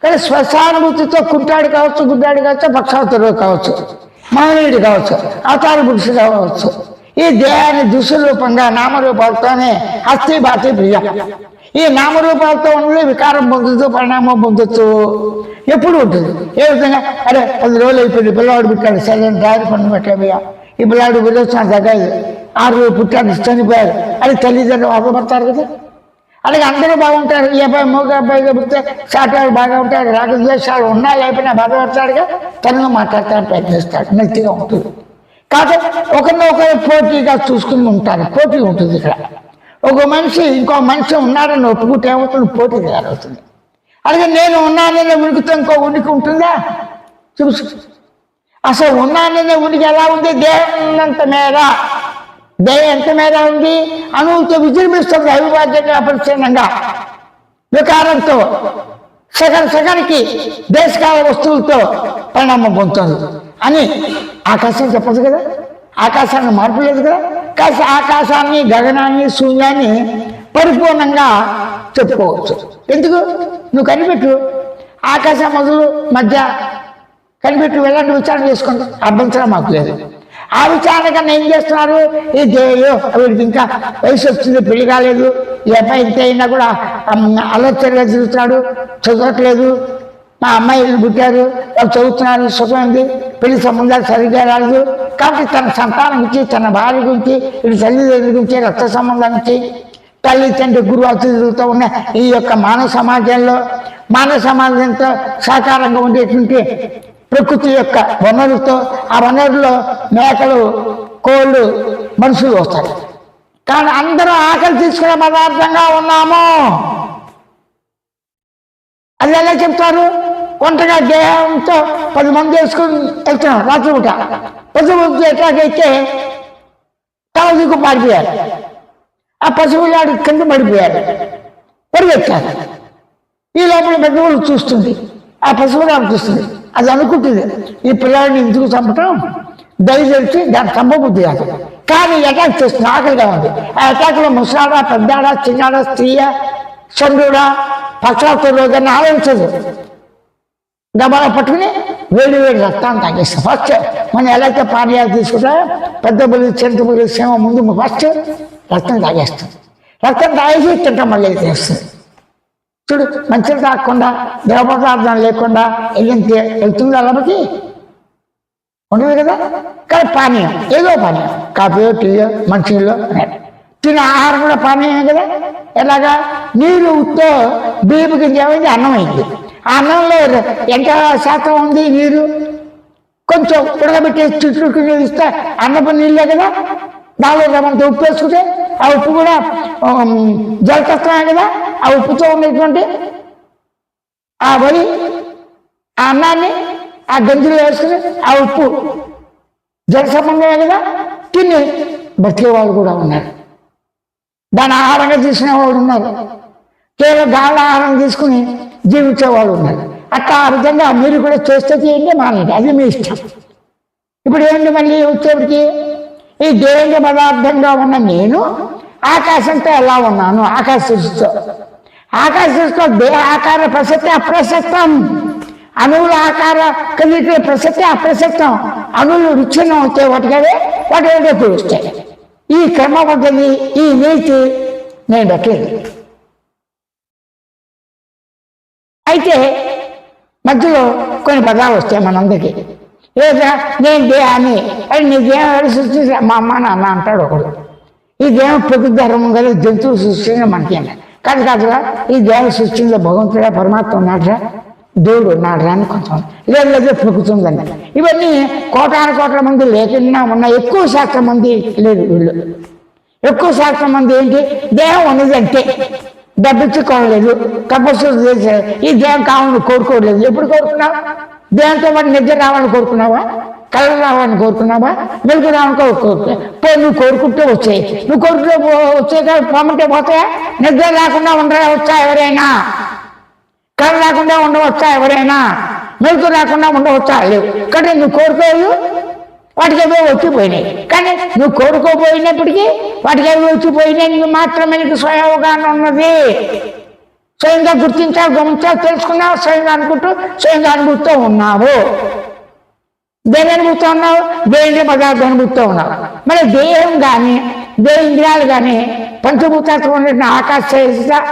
కానీ శ్మశానుభూతితో కుంటాడు కావచ్చు, గుడ్డాడు కావచ్చు, పక్షావతరుడు కావచ్చు, మహనీయుడు కావచ్చు, అవతార పురుషుడు కావచ్చు. ఈ దేహాన్ని దుస్వరూపంగా నామరూపాలతోనే అస్థి బాతి ప్రియ. ఈ నామరూపాలతో ఉన్నది వికారం పొందుతూ, పరిణామం పొందుతూ ఎప్పుడు ఉంటుంది. ఏ విధంగా? అరే 10 రోజులు అయిపోయింది, పిల్లవాడు పుట్టాడు, సరే డ్రైవర్ పన్ను పెట్టలేమయ్యా, ఈ పిల్లాడు విరోచన తగ్గదు, 6 రోజులు పుట్టాడు, చనిపోయాడు అని తల్లిదండ్రులు బాధపడతారు కదా. అలాగే అందరూ బాగుంటారు. ఈ అబ్బాయి మూగ అబ్బాయిగా పుడితే సాటాడు బాగా ఉంటాడు, రాగద్వేషాలు ఉన్నా లేకపోయినా బాధపడతాడుగా, తనగా మాట్లాడతాడు, ప్రయత్నిస్తాడు, నెత్తిగా ఉంటుంది. కాబట్టి ఒకరినొకరు పోటీగా చూసుకుని ఉంటారు. పోటీ ఉంటుంది ఇక్కడ. ఒక మనిషి ఇంకో మనిషి ఉన్నాడని ఒప్పుకుంటే ఏమవుతుంది? పోటీ తయారవుతుంది. అలాగే నేను ఉన్నాననే ఉనికితో ఇంకో ఉనికి ఉంటుందా? చూసు. అసలు ఉన్నాననే ఉనికి ఎలా ఉంది? దేహం ఉన్నంత మేర, దేహం ఎంత మేర ఉంది? అణువులతో విజృంభిస్తుంది, అవిభాజ్యంగా, అపరిచ్ఛిన్నంగా, వికారంతో, సగానికి దేశకాల వస్తువులతో పరిణామం పొందుతుంది అని ఆకాశం చెప్పదు కదా. ఆకాశాన్ని మార్పు లేదు కదా. కాస్త ఆకాశాన్ని, గగనాన్ని, శూన్యాన్ని పరిపూర్ణంగా చెప్పుకోవచ్చు. ఎందుకు? నువ్వు కనిపెట్టు, ఆకాశం మొదలు మధ్య కనిపెట్టు, వెళ్ళండి, విచారణ చేసుకోండి, అభ్యంతరం మాకు లేదు. ఆ విచారణ కన్నా ఏం చేస్తున్నారు? ఈ దేయో వీడికి ఇంకా వయసు వచ్చింది, పెళ్లి కాలేదు, ఈ అబ్బాయి ఇంత అయినా కూడా అలర్చరిగా తిరుగుతున్నాడు, చదవట్లేదు, మా అమ్మాయిలు పుట్టారు, వాళ్ళు చదువుతున్నారు, సుఖమైంది, పెళ్లి సంబంధాలు సరిగ్గా రాలేదు, కాబట్టి తన సంతానం గురించి, తన భార్య గురించి, ఇటు తల్లిదండ్రుల గురించి, రక్త సంబంధం గురించి, తల్లి తండ్రి గురువు అతిథులతో ఉన్న ఈ యొక్క మానవ సమాజంతో సహకారంగా ఉండేటువంటి ప్రకృతి యొక్క వనరులతో, ఆ వనరులో మేకలు, కోళ్ళు, మనుషులు వస్తారు. కానీ అందరూ ఆకలి తీసుకునే పదార్థంగా ఉన్నాము. అది ఎలా చెప్తారు? ఒంటరిగా దేహంతో 10 మంది వేసుకుని వెళ్తున్నాం రాత్రిపూట. పశువులు ఎట్లాగైతే తల దిక్కు పారిపోయారు. ఆ పశువులాడు కింద పడిపోయారు, పరిగెత్తారు. ఈ లోపల పెద్దవాళ్ళు చూస్తుంది, ఆ పశువులాడు చూస్తుంది. అది అనుకుంటుంది, ఈ పిల్లాడిని ఎందుకు చంపటం, దయచేసి దాన్ని చంపబుద్ధి కాదు. కానీ అటాక్ చేస్తుంది, ఆకలిగా ఉంది. ఆ అటాక్లో ముసలాడా, పెద్దాడా, చిన్నాడా, స్త్రీయా, చంద్రుడా, పక్షాలతో రోజున ఆలోచించదు. గబాల పట్టుకుని వేడి రక్తాన్ని తాగేస్తాం. ఫస్ట్ మనం ఎలా అయితే పానీయాలు తీసుకుంటా, పెద్ద బుల్లి, చిన్న బుల్లి, సేమ ముందు ఫస్ట్ రక్తం తాగేస్తుంది. రక్తం తాగేసి తింటాం, మళ్ళీ చేస్తుంది. చూడు, మంచిగా తాగకుండా, ద్రవ పదార్థం లేకుండా వెళ్తుంది అలాబట్టి ఉండదు కదా. కానీ పానీయం, ఏదో పానీయం, కాఫీయో, టీయో, మంచినీళ్ళు, తినే ఆహారం కూడా పానీయమే కదా. ఎలాగా? నీరు ఉత్తో బియ్యపు గింజ ఏమైంది, అన్నం అయింది. ఆ అన్నంలో ఎంత శాతం ఉంది నీరు? కొంచెం ఉడకబెట్టి చుట్టూ ఇస్తే అన్నపు నీళ్ళే కదా. దానిలో రమంత ఉప్పు వేసుకుంటే ఆ ఉప్పు కూడా జలతత్వమే కదా. ఆ ఉప్పుతో ఉన్నటువంటి ఆ వరి, ఆ అన్నాన్ని ఆ గంజులు వేసుకుని ఆ ఉప్పు జల సంబంధమే కదా. తిని బతికే వాళ్ళు కూడా ఉన్నారు, దాని ఆహారంగా తీసుకునేవాళ్ళు ఉన్నారు, కేవలం గాలి ఆహారం తీసుకుని జీవించేవాళ్ళు ఉన్నారు. అట్లా ఆ విధంగా మీరు కూడా చేస్తే చేయండి, మానేయండి, అది మీ ఇష్టం. ఇప్పుడు ఏంటి మళ్ళీ వచ్చేప్పటికి ఈ దేహ పదార్థంగా ఉన్న నేను ఆకాశంతో ఎలా ఉన్నాను? ఆకాశ సృష్టితో దేహ ఆకార ప్రసక్తి అప్రసక్తం, అణువుల ఆకార కలిగిన ప్రసక్తి అప్రసక్తం. అణువులు విచ్ఛిన్నం అవుతే వాటికవే వాటి తెలుస్తాయి. ఈ క్రమ పద్ధతి, ఈ నీతి నేను పెట్టలేదు. అయితే మధ్యలో కొన్ని పదాలు వస్తాయి మనందరికీ. లేదా నేను దేహాన్ని, అది నీ దేహం ఎవరు సృష్టించా? మా అమ్మ నాన్న అంటాడు ఒకడు. ఈ దేహం ప్రకృతి ధర్మం కదా, జంతువులు సృష్టించిన మనకి కాదు కాదుగా. ఈ దేహం సృష్టించే భగవంతుడా, పరమాత్మ ఉన్నాడురా, దేవుడు ఉన్నాడురా అని కొంతమంది, లేదు ప్రకృతి ఉందండి. ఇవన్నీ కోట్ల మంది లేకుండా ఉన్న ఎక్కువ శాతం మంది లేదు. వీళ్ళు ఎక్కువ శాతం మంది ఏంటి, దేహం ఉన్నదంటే డబ్బిచ్చుకోవలేదు, తపస్సు చేశారు. ఈ దేహం కావాలని కోరుకోవట్లేదు. ఎప్పుడు కోరుకున్నావు? దేహంతో పాటు నిద్ర రావాలని కోరుకున్నావా? కళ రావాలని కోరుకున్నావా? మెలకు రావాలని కోరుకున్నావా? నువ్వు కోరుకుంటే వచ్చాయి. నువ్వు కోరుకుంటే వచ్చే పోమంటే పోతాయా? నిద్ర రాకుండా ఉండవచ్చా ఎవరైనా? కళ రాకుండా ఉండవచ్చా ఎవరైనా? మెలకు రాకుండా ఉండవచ్చా? లేవు. కానీ నువ్వు కోరుకోలేదు, వాటికి ఏవో వచ్చిపోయినాయి. కానీ నువ్వు కోరుకోపోయినప్పటికీ వాటికి ఏవో వచ్చిపోయినాయి మాత్రమే నీకు స్వయం అవగాహన ఉన్నది. స్వయంగా గుర్తించావు, గమనించావు, తెలుసుకున్నావు, స్వయంగా అనుకుంటూ స్వయంగా అనుభూతితో ఉన్నావు. దేని అనుభూతితో ఉన్నావు? దేని పదార్థం అనుభూతితో ఉన్నావు. మరి దేహం కానీ దేహేంద్రియాలు కానీ పంచభూతాలతో ఉన్న ఆకాశ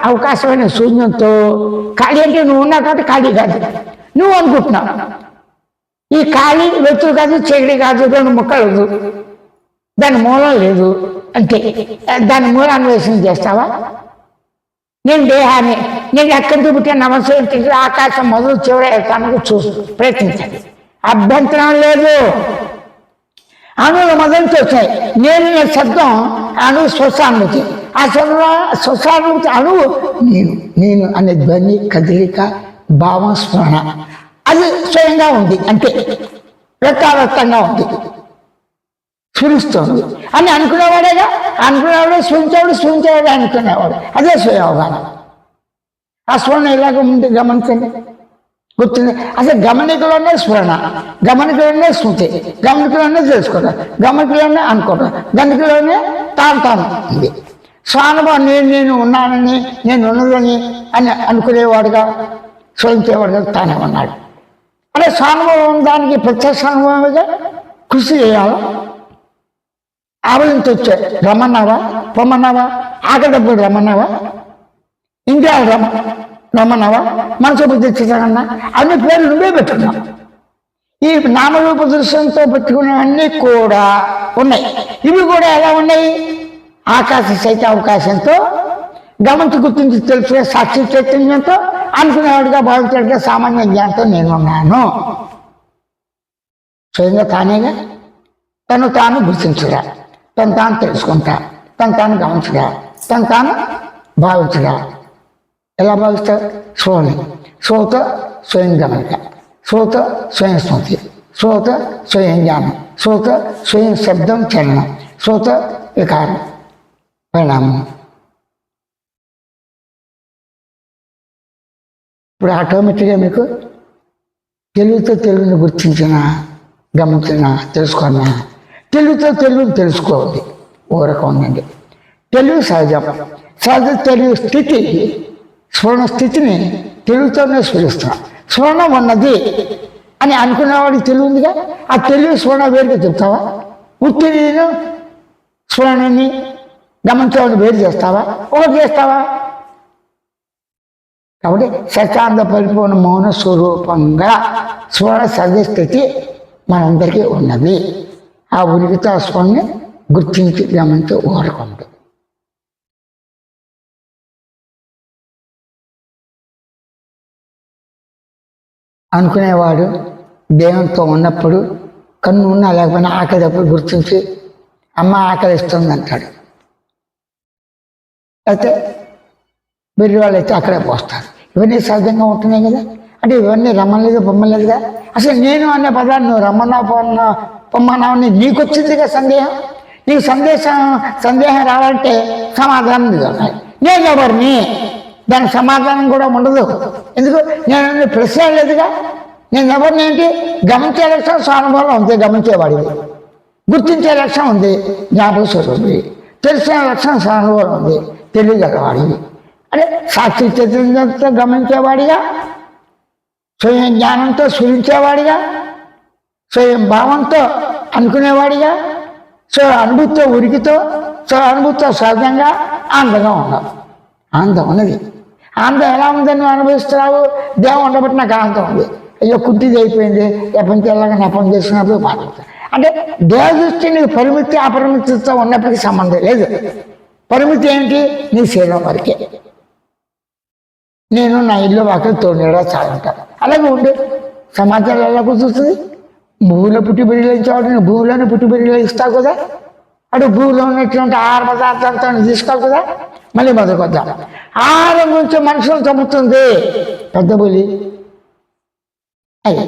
అవకాశమైన శూన్యంతో ఖాళీ అంటే నువ్వు ఉన్నావు కాబట్టి ఖాళీ కాదు, నువ్వు అనుకుంటున్నావు. ఈ ఖాళీ వెతులు కాదు, చీకటి కాదు, 2 ముక్కలు, దాని మూలం లేదు అంటే దాని మూలాన్వేషణ చేస్తావా? నేను దేహాన్ని, నేను ఎక్కడికి పుట్టిన నమస్తే ఆకాశం మొదలు చివరి వెళ్తానికి ప్రయత్నించండి, అభ్యంతరం లేదు. అణువులు మొదలుతో వచ్చాయి. నేను శబ్దం అణువు స్వసానుభూతి. ఆ స్వసానుభూతి అణువు నేను అనే ధ్వని, కదలిక, భావం, స్మరణ అది స్వయంగా ఉంది. అంటే వ్యక్తావ్యక్తంగా ఉంది, స్ఫురిస్తుంది అని అనుకునేవాడేగా. అనుకునేవాడు స్ఫురించేవాడు అనుకునేవాడు, అదే స్వయం అవగాహన. ఆ స్ఫురణ ఇలాగ ముందు గమనించండి, గుర్తుంది. అసలు గమనికలోనే స్ఫురణ, గమనికలోనే స్మృతి, గమనికలోనే తెలుసుకోవడం, గమనికలోనే అనుకోవడం, గమనికలోనే తాను ఉంది. స్వానుభవం నేను ఉన్నానని, నేను ఉన్నదని అని అనుకునేవాడుగా, స్వయించేవాడుగా తానే ఉన్నాడు. అంటే స్వానుభవం దానికి ప్రత్యక్ష అనుభవంగా కృషి చేయాలి. ఆవలించి వచ్చే రమ్మన్నావా, పొమ్మన్నావా, ఆకడప్పుడు రమ్మన్నావా, ఇంద్రియాలు రమ్మన్నావా, మనసు బుద్ధి చిత్రకన్నా అన్ని పేర్లు నువ్వే పెట్టుకున్నావు. ఈ నామరూప దృశ్యంతో పెట్టుకున్నవన్నీ కూడా ఉన్నాయి. ఇవి కూడా ఎలా ఉన్నాయి? ఆకాశ సైత అవకాశంతో గమనించి గుర్తించి తెలుసుకునే సాక్షి చైతన్యంతో అనుకునేవాడిగా భావించేట్టుగా సామాన్య జ్ఞానంతో నేనున్నాను. స్వయంగా తానేగా తను తాను గుర్తించడా, తను తాను తెలుసుకుంటా, తను తాను గమనించడా, తను తాను భావించడా. ఎలా భావిస్తాడు? స్వతో స్వయం గమనిక, స్వతో స్వయం స్మృతి, స్వతో స్వయం జ్ఞానం, స్వతో స్వయం శబ్దం చలనం, స్వతో వికారం పరిణామం. ఇప్పుడు ఆటోమేటిక్గా మీకు తెలుగుతో తెలుగుని గుర్తించిన, గమనించిన, తెలుసుకున్నా, తెలుగుతో తెలుగుని తెలుసుకోవాలి. ఓ రకం ఉందండి. తెలుగు సహజం. తెలుగు స్థితి, స్ఫురణ స్థితిని తెలుగుతోనే స్ఫురిస్తున్నాం. స్ఫురణం ఉన్నది అని అనుకునేవాడికి తెలుగు ఉందిగా. ఆ తెలుగు స్ఫురణ వేరుగా చెప్తావా? ఉత్తి నేను స్ఫురణని గమనించేవాడిని వేరు చేస్తావా? ఒకటి చేస్తావా? కాబట్టి సత్యాంద పరిపూర్ణ మౌన స్వరూపంగా స్ఫురణ సహజ స్థితి మనందరికీ ఉన్నది. ఆ ఉనికితో ఆ స్ఫురణని గుర్తించి గమనించి ఊరకుంది. అనుకునేవాడు దేవునితో ఉన్నప్పుడు కన్ను ఉన్నా లేకపోయినా ఆకలి అప్పుడు గుర్తించి అమ్మ ఆకలి ఇస్తుంది అంటాడు. అయితే వెర్రి వాళ్ళు అయితే అక్కడే పోస్తారు. ఇవన్నీ సహజంగా ఉంటున్నాయి కదా. అంటే ఇవన్నీ రమ్మలేదు పొమ్మలేదుగా. అసలు నేను అనే పదాన్ని నువ్వు రమ్మన్నా పొమ్మన్నావని నీకు వచ్చిందిగా సందేహం. నీకు సందేహం రావాలంటే సమాధానం దొరకాలి. నేను ఎవరిని? దానికి సమాధానం కూడా ఉండదు. ఎందుకు? నేను ప్రశ్న లేదుగా. నేను ఎవరిని ఏంటి? గమనించే లక్షణం స్వానుభవం ఉంది, గమనించేవాడివి. గుర్తించే లక్షణం ఉంది, జ్ఞాపక స్వరూపి. తెలిసిన లక్షణం స్వానుభవం ఉంది, తెలియగలవాడివి. అంటే సాక్షి చైతన్యంతో గమనించేవాడిగా, స్వయం జ్ఞానంతో స్ఫురించేవాడిగా, స్వయం భావంతో అనుకునేవాడిగా, స్వయం అనుభూతితో ఉరికితో, స్వయం అనుభూతితో సహజంగా ఆనందంగా ఉన్నావు. ఆనందం ఉన్నది. ఆనందం ఎలా ఉందని నువ్వు అనుభవిస్తున్నావు? దేవం ఉండబట్టి నాకు ఆనందం ఉంది. అయ్యో కుంటిది అయిపోయింది, ప్రపంచం ఎలాగా నా పని చేస్తున్నప్పుడు మాట్లాడతాను. అంటే దేవ దృష్టి నీకు పరిమితి అపరిమితితో ఉన్నప్పటికీ సంబంధం లేదు. పరిమితి ఏంటి? నీ శరీరం వరకే. నేను నా ఇల్లు వాకలు తోడేడా చాలంటాను. అలాగే ఉండే సమాజంలో ఎలా కుదురుతుంది? భూమిలో పుట్టి బెరిగించేవాడు నువ్వు భూమిలోనే పుట్టి బెరిగిస్తావు కదా. అటు భూమిలో ఉన్నటువంటి ఆహార పదార్థాలతో తీసుకోవాలి కదా. మళ్ళీ మొదలుకొద్దాం. ఆహారం గురించి మనుషులను చంపుతుంది పెద్ద పులి. అయ్యి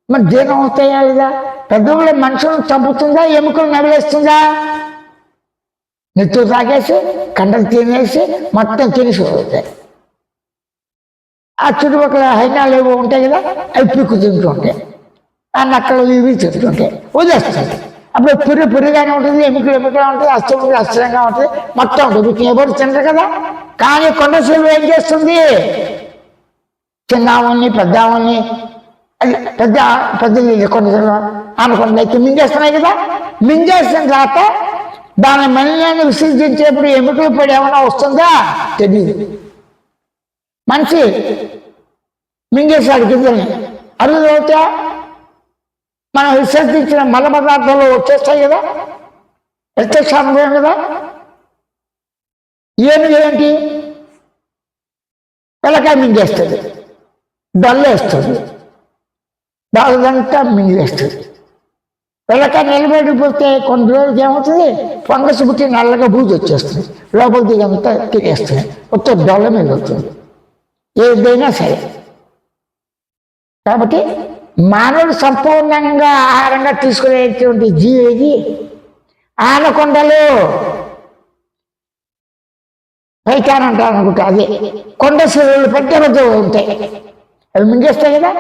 మరి జీర్ణం అవుతాయా లేదా? పెద్ద పులి మనుషులను చంపుతుందా, ఎముకలు నవిలేస్తుందా? నెత్తులు తాగేసి కండలు తినేసి మొత్తం తినేసి వదులుతాయి. ఆ చుట్టుపక్కల హైనాలు ఏవో ఉంటాయి కదా, అవి పిక్కు తింటూ ఉంటాయి. ఆ నక్కలు ఇవి తింటుంటాయి, వదిలేస్తాయి. అప్పుడు పురిగానే ఉంటుంది, ఎముకలు ఉంటుంది, అస్థిరంగా ఉంటుంది, మొత్తం ఉంటుంది. మీకు ఎవరు తినరు కదా. కానీ కొండ శిలువ ఏం చేస్తుంది? చిన్నావుల్ని పెద్దావుల్ని, అది పెద్ద కొండ శిలువ ఆనకొండ అయితే మింగేస్తున్నాయి కదా. మింగేసిన తర్వాత దాని మలినాన్ని విసర్జించేప్పుడు ఎముకలు పడి ఏమైనా వస్తుందా? తెలియదు. మనిషి మింగేశాడు గింజల్ని, అరుదవుతా మనం విసర్జించిన మల పదార్థాలు వచ్చేస్తాయి కదా, ప్రత్యక్ష అనుభవం కదా. ఏంటి? పిల్లకాయ మింగేస్తుంది, డల్లేస్తుంది, దాదంతా మింగేస్తుంది. పిల్లకాయ నిలబడిపోతే కొన్ని రోజులకి ఏమవుతుంది? ఫంగస్ పుట్టి నల్లగా బూజు వచ్చేస్తుంది, లోపల దిగంతా తినేస్తుంది, మొత్తం డొల్ల మిగులుతుంది. ఏదైనా సరే. కాబట్టి మానవుడు సంపూర్ణంగా ఆహారంగా తీసుకునేటువంటి జీవి ఏది? ఆనకొండలు పైకాన్ అంటారు అనుకుంటా. అదే కొండ శిలువలు పెద్ద ఉంటాయి, అవి మింగేస్తాయి కదా.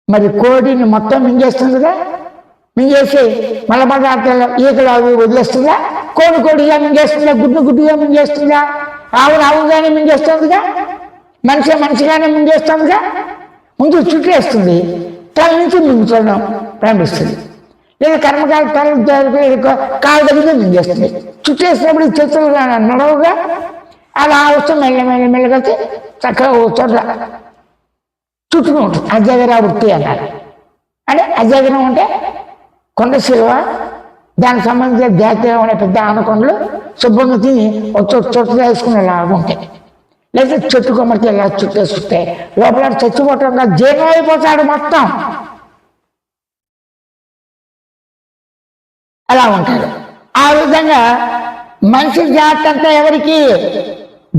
మరి కోడిని మొత్తం మింగేస్తుంది కదా. మింగేసి మల పదార్థాలు ఈకలు అవి వదిలేస్తుందా? కోడిగా మింగేస్తుందా? గుడ్డుగా మింగేస్తుందా? ఆవుగానే మింగేస్తుందిగా. మనిషిగానే మింగేస్తుందిగా. ముందు చుట్టేస్తుంది, తల నుంచి మింగుతున్నాం ప్రారంభిస్తుంది. లేదా కర్మకాల కాలు దగ్గర మింగేస్తుంది. చుట్టేసినప్పుడు చేతులు నడవుగా అలా వస్తూ మెల్లగా చక్కగా చోట చుట్టుకుంటుంది అజగర వృత్తి అన్నారు. అంటే అజగరం అంటే కొండ శిలువ, దానికి సంబంధించిన జాతీయ పెద్ద ఆనకొండలు శుభ్రంగా తిని చొట్టు వేసుకునే లాగా ఉంటాయి. లేదా చెట్టు కొమ్మరికి ఇలా చుట్టేసుకుంటే లోపల చచ్చిపోవటంగా జీర్ణం అయిపోతాడు మొత్తం. అలా ఉంటాడు. ఆ విధంగా మనిషి జాతి అంతా ఎవరికి,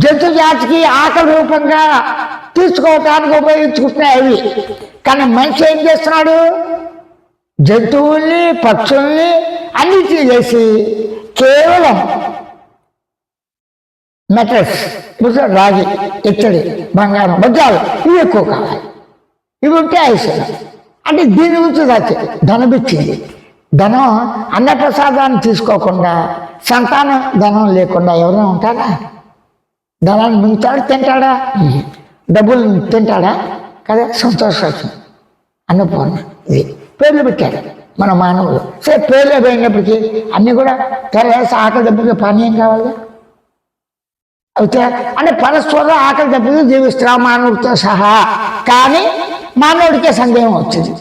జంతు జాతికి ఆకలి రూపంగా తీర్చుకోవటానికి ఉపయోగించుకుంటున్నాయి అవి. కానీ మనిషి ఏం చేస్తున్నాడు, జంతువుల్ని పక్షుల్ని అన్నిటినీ చేసి కేవలం మెటల్స్, రాగి, ఇత్తడి, బంగారం, వజ్రాలు ఇవి ఎక్కువ కావాలి, ఇవి ఉంటే ఐశ్వర్యం. అంటే దీని గురించి దాచి ధనమిచ్చింది. ధనం అన్నప్రసాదాన్ని తీసుకోకుండా, సంతాన ధనం లేకుండా ఎవరైనా ఉంటారా? ధనాన్ని మింగుతాడు, తింటాడా? డబ్బులు తింటాడా? కదా, సంతోషం అన్నపూర్ణ. ఇది పేర్లు పెట్టాడు మన మానవులు. సరే, పేర్లు పోయినప్పటికీ అన్నీ కూడా తెల్లేసి ఆకలి దెబ్బకి పానీయం కావాలి అయితే. అంటే పరస్పరం ఆకలి దెబ్బకి జీవిస్తున్నాం మానవుడితో సహా. కానీ మానవుడికే సందేహం వచ్చింది.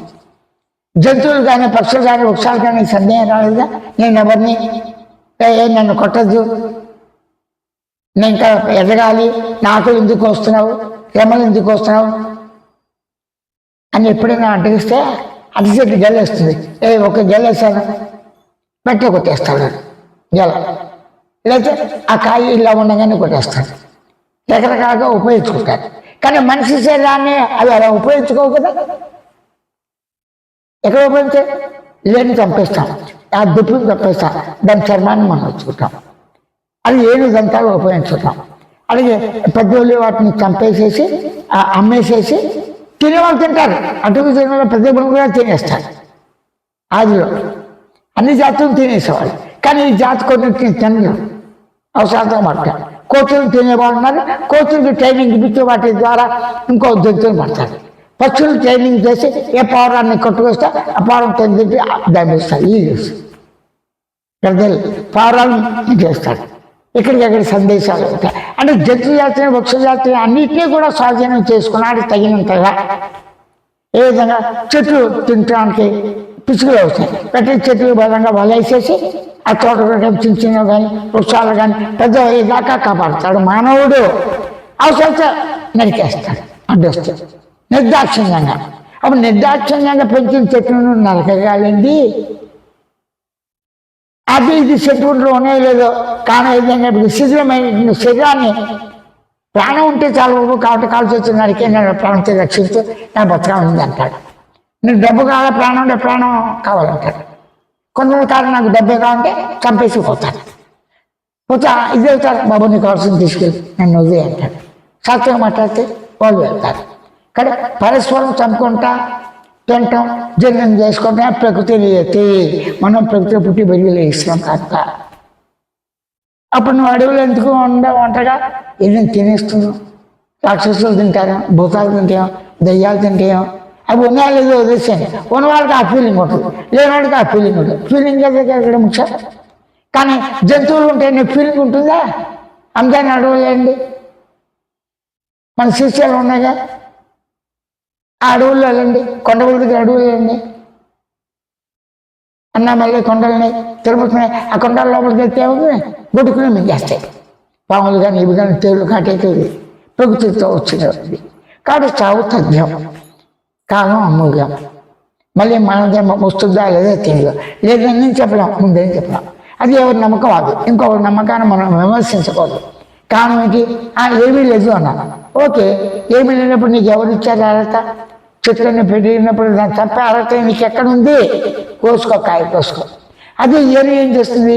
జంతువులు కానీ పక్షులు కానీ వృక్షాలు కానీ సందేహం రాలేదా? నేను ఎవరిని, నన్ను కొట్టద్దు, నేను ఇంకా ఎదగాలి, నాకు ఎందుకు వస్తున్నావు, రెమ్మలు ఎందుకు వస్తున్నావు అని ఎప్పుడైనా అడ్డగిస్తే అడిచెట్టు గెలేస్తుంది. ఒక గెలేసాను వెంటనే కొట్టేస్తాడు గెల. లేకపోతే ఆ కాయ ఇలా ఉండగానే కొట్టేస్తాడు. రకరకాలుగా ఉపయోగించుకుంటారు. కానీ మనిషి శరీరాన్ని అవి అలా ఉపయోగించుకోవు కదా. ఎక్కడ ఉపయోగించాలి? లేని చంపేస్తాం, ఆ దుప్పుని చంపేస్తాం, దాని చర్మాన్ని మనం వచ్చుకుంటాం. అది ఏను దంతాలు ఉపయోగించుకుంటాం. అలాగే పెద్దోళ్ళు వాటిని చంపేసేసి అమ్మేసేసి తినేవాళ్ళు తింటారు. అటుకు తినే పెద్ద కూడా తినేస్తారు. ఆదిలో అన్ని జాతులు తినేసేవాళ్ళు. కానీ ఈ జాతి కొన్ని తినరు, అవసరంతో పడతారు. కోతులు తినేవాళ్ళు ఉన్నారు. కోతులకి ట్రైనింగ్ ఇచ్చి వాటి ద్వారా ఇంకో జంతువులు పడతారు. పక్షులు ట్రైనింగ్ చేసి ఏ పౌరాన్ని కొట్టుకొస్తే ఆ పౌరం తింటే దమిస్తారు. ఈ పెద్దలు పౌరాలు చేస్తారు. ఇక్కడికక్కడ సందేశాలు ఉంటాయి. అంటే జంతు జాతిని, వృక్ష జాతిని అన్నింటినీ కూడా స్వాధీనం చేసుకున్నాడు తగినంతగా. ఏ విధంగా చెట్లు తినడానికి పిచ్చుకలు వస్తాయి. ప్రతి చెట్లు బలంగా వలేసేసి ఆ తోటలు కానీ చిన్న చిన్నవి కానీ వృక్షాలు కానీ పెద్ద దాకా కాపాడుతాడు మానవుడు. అవసరం నరికేస్తాడు అడ్డొస్తాడు నిర్దాక్షిణ్యంగా. అప్పుడు నిర్దాక్షిణ్యంగా పెంచిన చెట్లను నరకగాలండి. అది ఇది చెట్టుకుంటూ ఉన్నాయి లేదో కానీ ఏదైనా శిథిలమైన శరీరాన్ని ప్రాణం ఉంటే చాలు కాబట్టి కాల్చి వచ్చినాడికి నేను ప్రాణంతో రక్షిస్తూ నా బతకా ఉంది అంటాడు. నీకు డబ్బు కావాలి, ప్రాణం ఉంటే ప్రాణం కావాలంటాడు. కొందరు కాదు నాకు డబ్బే కావాలంటే చంపేసి పోతాడు. పోతే ఇది అవుతారు, బాబు నీకు కావాల్సింది తీసుకెళ్ళి నన్ను వదిలే అంటాడు. శాస్త్రంగా మాట్లాడితే వాళ్ళు వెళ్తారు. కానీ పరస్పరం చంపుకుంటా తింటాం, జన్మం చేసుకుంటా ప్రకృతిని ఎత్తి మనం ప్రకృతి పుట్టి బెరిగిలు ఇస్తున్నాం కాక. అప్పుడు నువ్వు అడవులు ఎందుకు వంటగా ఏదైనా తినేస్తున్నావు. రాక్షసులు తింటారా, భూతాలు తింటాం, దయ్యాలు తింటాం. అవి ఉన్నాయా లేదో వదిలేసాను. ఉన్న వాళ్ళకి ఆ ఫీలింగ్ ఉంటుంది, లేని వాళ్ళకి ఆ ఫీలింగ్ ఉంటుంది. ఫీలింగ్ అయితే ముఖ్యం. కానీ జంతువులు ఉంటే నీ ఫీలింగ్ ఉంటుందా? అంతేనా అడవులేండి, మన శిష్యాలు ఉన్నాయిగా ఆ అడవుల్లో వెళ్ళండి, కొండల దగ్గర అడవులు వెళ్ళండి. అన్నామల్లి కొండలని తిరుపతిని ఆ కొండల లోపలికి వెళ్తే ఏమవుతుంది? గుడుకుని మింగేస్తాయి పాములు కానీ ఇవి కానీ తేళ్ళు కాటేది ప్రకృతితో వచ్చినది. కాబట్టి చావు తథ్యం, కాలం అమూల్యం. మళ్ళీ మన జన్మ వస్తుందా లేదా తెలియదు, లేదని చెప్పలేం, ముందేం చెప్పలేం. అది ఎవరి నమ్మకం అది. ఇంకొకరి నమ్మకాన్ని మనం విమర్శించకూడదు. కారణం ఏంటి? ఏమీ లేదు అన్నాను. ఓకే, ఏమీ లేనప్పుడు నీకు ఎవరు ఇచ్చారు అర్హత? చెట్లన్నీ పెట్టినప్పుడు దాన్ని తప్పే అర్హత నీకు ఎక్కడుంది? కోసుకో, కాయ కోసుకో. అదే ఏమి ఏం చేస్తుంది?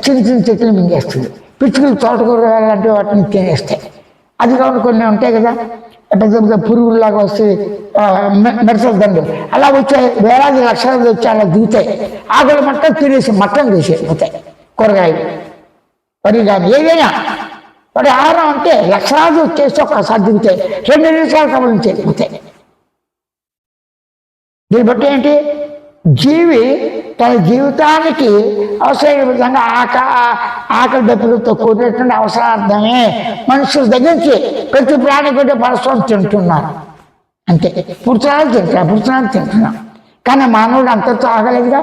చిన్న చిన్న చెట్లు మింగేస్తుంది. పిచ్చుకలు తోటకూర లాంటి వాటిని తినేస్తాయి. అది కాకుండా కొన్ని ఉంటాయి కదా పెద్ద పెద్ద పురుగుల్లాగా వస్తే మెడసల దండు అలా వచ్చాయి, వేలాది లక్షలు వచ్చి అలా దిగుతాయి. ఆకులు మట్టం తినేసి మట్టం తీసేసిపోతాయి. కూరగాయలు వరి కానీ ఏదైనా వాటి ఆహారం అంటే లక్షలాది వచ్చేసి ఒకసారి దిగుతాయి, 2 నిమిషాలు కబలించి వెళ్ళిపోతాయి. దీన్ని బట్టి ఏంటి? జీవి తన జీవితానికి అవసరమైన విధంగా ఆకలి దప్పులతో కూడినటువంటి అవసరార్థమే మనుషుల దగ్గర నుంచి ప్రతి ప్రాణి కూడా పరస్పరం తింటున్నారు. అంతే. పుడుతున్నాడు తింటున్నాం. కానీ మానవుడు అంతతో ఆగలేదుగా.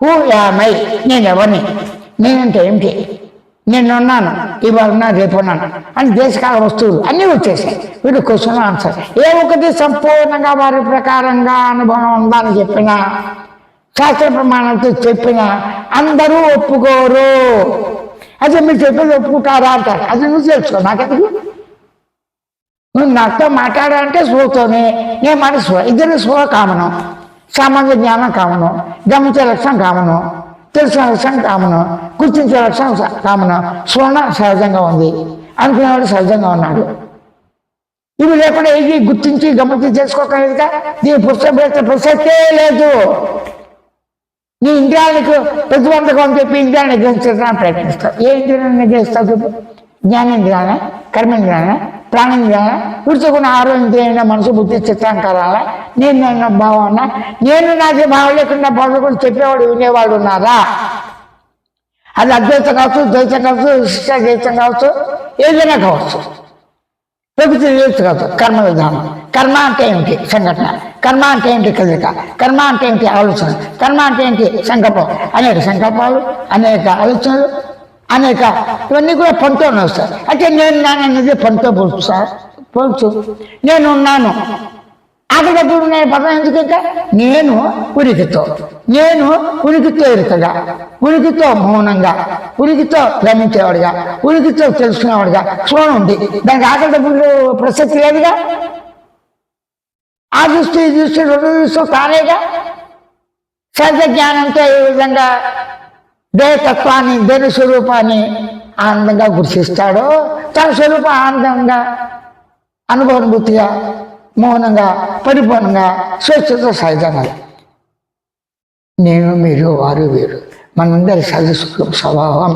హూ యామై, నేను ఎవరిని, నేనంటే ఏమిటి, నేనున్నాను, ఇవాళ రేపున్నాను అని దేశకాల వస్తువులు అన్నీ వచ్చేసాయి. వీడు క్వశ్చన్ ఆన్సర్. ఏ ఒకటి సంపూర్ణంగా వారి ప్రకారంగా అనుభవం ఉందని చెప్పినా, శాస్త్ర ప్రమాణాలతో చెప్పినా అందరూ ఒప్పుకోరు. అదే మీరు చెప్పేది ఒప్పుకుంటారా అంటారు. అది నువ్వు తెలుసుకో, నాకెందుకు. నువ్వు నాతో మాట్లాడాలంటే స్వతోనే, నేను మనసు ఇద్దరు స్వ కామను, సామాన్య జ్ఞానం కామను, గమనించే లక్ష్యం కామను, తెలిసిన లక్ష్యం కామను, గుర్తించే లక్ష్యం కామను. స్వర్ణ సహజంగా ఉంది, అనుకునేవాడు సహజంగా ఉన్నాడు. ఇవి లేకుండా ఏది గుర్తించి గమనించి చేసుకోవటం లేదుగా. దీని ప్రసక్తే లేదు. నీ ఇంద్రియాలకు ప్రతిబంధకం అని చెప్పి ఇంద్రియాన్ని గ్రహించడానికి ప్రయత్నిస్తావు. ఏ ఇంద్రియాన్ని గ్రహిస్తావు చెప్పు? జ్ఞానేంద్రియాన, కర్మేంద్రియాన, ప్రాణేంద్రియాన, విడుచుకున్న ఆరోగ్యం, మనసు, బుద్ధి, చిత్తాంకారాల నేను భావం అన్నా. నేను నాకే భావం లేకుండా పొందకుండా చెప్పేవాడు వినేవాడు ఉన్నారా? అది అద్వైతం కావచ్చు, ద్వైతం కావచ్చు, విశిష్ట ద్వైతం కావచ్చు, ఏదైనా కావచ్చు. ప్రకృతి నిలుస్తు కావచ్చు. కర్మ విధానం. కర్మ అంటే ఏమిటి? సంఘటన. కర్మ అంటే ఏంటి? కదలిక. కర్మ అంటే ఏంటి? ఆలోచన. కర్మ అంటే ఏంటి? సంకల్పం. అనేక సంకల్పాలు, అనేక ఆలోచనలు, అనేక ఇవన్నీ కూడా పంతో వస్తాయి. అంటే నేను నాన్నది పంతో పోల్చు. నేను ఉన్నాను ఆటగప్పుడు నేను పదం ఎందుకు? ఇంకా నేను ఉనికితో, నేను ఉనికితో ఎరుకగా, ఉనికితో మౌనంగా, ఉనికితో ప్రేమించేవాడిగా, ఉనికితో తెలుసుకునేవాడిగా స్వరం ఉంది. దానికి ఆటగప్పుడు ప్రసక్తి లేదుగా. ఆ దృష్టి ఈ దృష్టి రెండు దృష్టి తానేగా. సహజ జ్ఞానంతో ఈ విధంగా దేహతత్వాన్ని, దేని స్వరూపాన్ని ఆనందంగా గుర్తిస్తాడో, తన స్వరూపం ఆనందంగా, అనుభవానుభూతిగా, మౌనంగా, పరిపూర్ణంగా, స్వేచ్ఛతో సహజంగా. నేను, మీరు, వారు, వీరు, మనందరి సహజ స్వభావం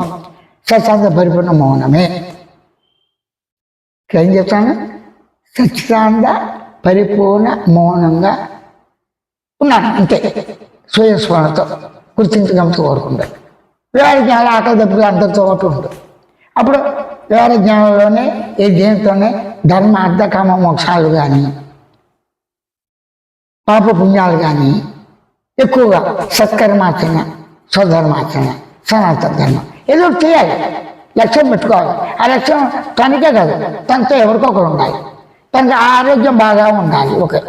సత్యాంత పరిపూర్ణ మౌనమే. ఏం చెప్తాను? సచ్చిదానంద పరిపూర్ణ మౌనంగా ఉన్నాను అంతే. స్వయంస్మరణతో గుర్తించగమతో కోరుకుంటారు. వ్యవహార జ్ఞానం ఆకలి దెబ్బలు అందరితో పాటు ఉంటుంది. అప్పుడు వ్యవహార జ్ఞానంలోనే ఈ దేనితోనే ధర్మ అర్థ కామ మోక్షాలు కానీ, పాప పుణ్యాలు కానీ, ఎక్కువగా సత్కర్మాచరణ, స్వధర్మాచరణ, సనాతన ధర్మం ఏదో చేయాలి. లక్ష్యం పెట్టుకోవాలి. ఆ లక్ష్యం తనకే కాదు, తనతో ఎవరికొకరు ఉండాలి. తనకి ఆరోగ్యం బాగా ఉండాలి. ఓకే,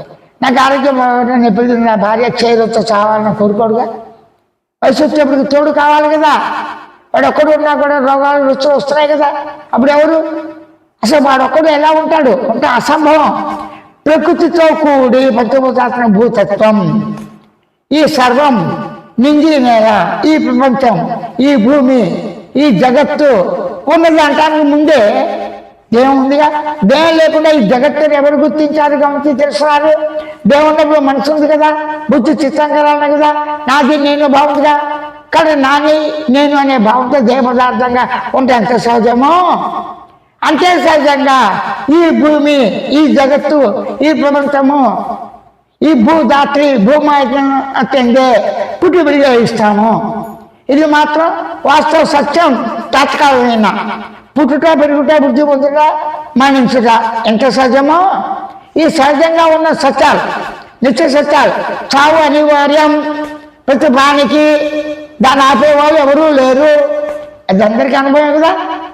నాకు ఆరోగ్యం బాగా, ఎప్పుడు నా భార్య చేరుతో చావాలని కోరుకోడుగా. వయసు వచ్చేప్పటికి తోడు కావాలి కదా. వాడు ఒక్కడు ఉన్నా కూడా రోగాలు రుచులు వస్తున్నాయి కదా. అప్పుడు ఎవరు? అసలు వాడు ఒక్కడు ఎలా ఉంటాడు అంటే అసంభవం. ప్రకృతితో కూడి పంచభూతాత్మ భూతత్వం, ఈ సర్వం, నింగి నేల, ఈ ప్రపంచం, ఈ భూమి, ఈ జగత్తు ఉన్నది అంటానికి ముందే దేహం ఉందిగా. దేహం లేకుండా ఈ జగత్తుని ఎవరు గుర్తించారు, గమనించి తెలుసుకున్నారు? దేహం ఉన్నప్పుడు మనసు ఉంది కదా, బుద్ధి చిత్తాంకరాలు కదా, నాది నేను బాగుందిగా. కానీ నాని నేను అనే భావంతో దేహ పదార్థంగా ఉంటే ఎంత సహజమో అంతే సహజంగా ఈ భూమి, ఈ జగత్తు, ఈ ప్రపంచము, ఈ భూధాత్రి భూమాయకందే పుట్టి విడిగా ఇస్తాము. ఇది మాత్రం వాస్తవ సత్యం. తాత్కాలికమైన పుట్టుట, పెరుగుట, బుద్ధి పొందుట, మరణించుట ఎంత సహజమో ఈ సహజంగా ఉన్న సత్యాలు, నిత్య సత్యాలు. చావు అనివార్యం ప్రతి ప్రాణికి, దాన్ని ఆపేవాళ్ళు ఎవరూ లేరు. అది అందరికీ అనుభవం కదా.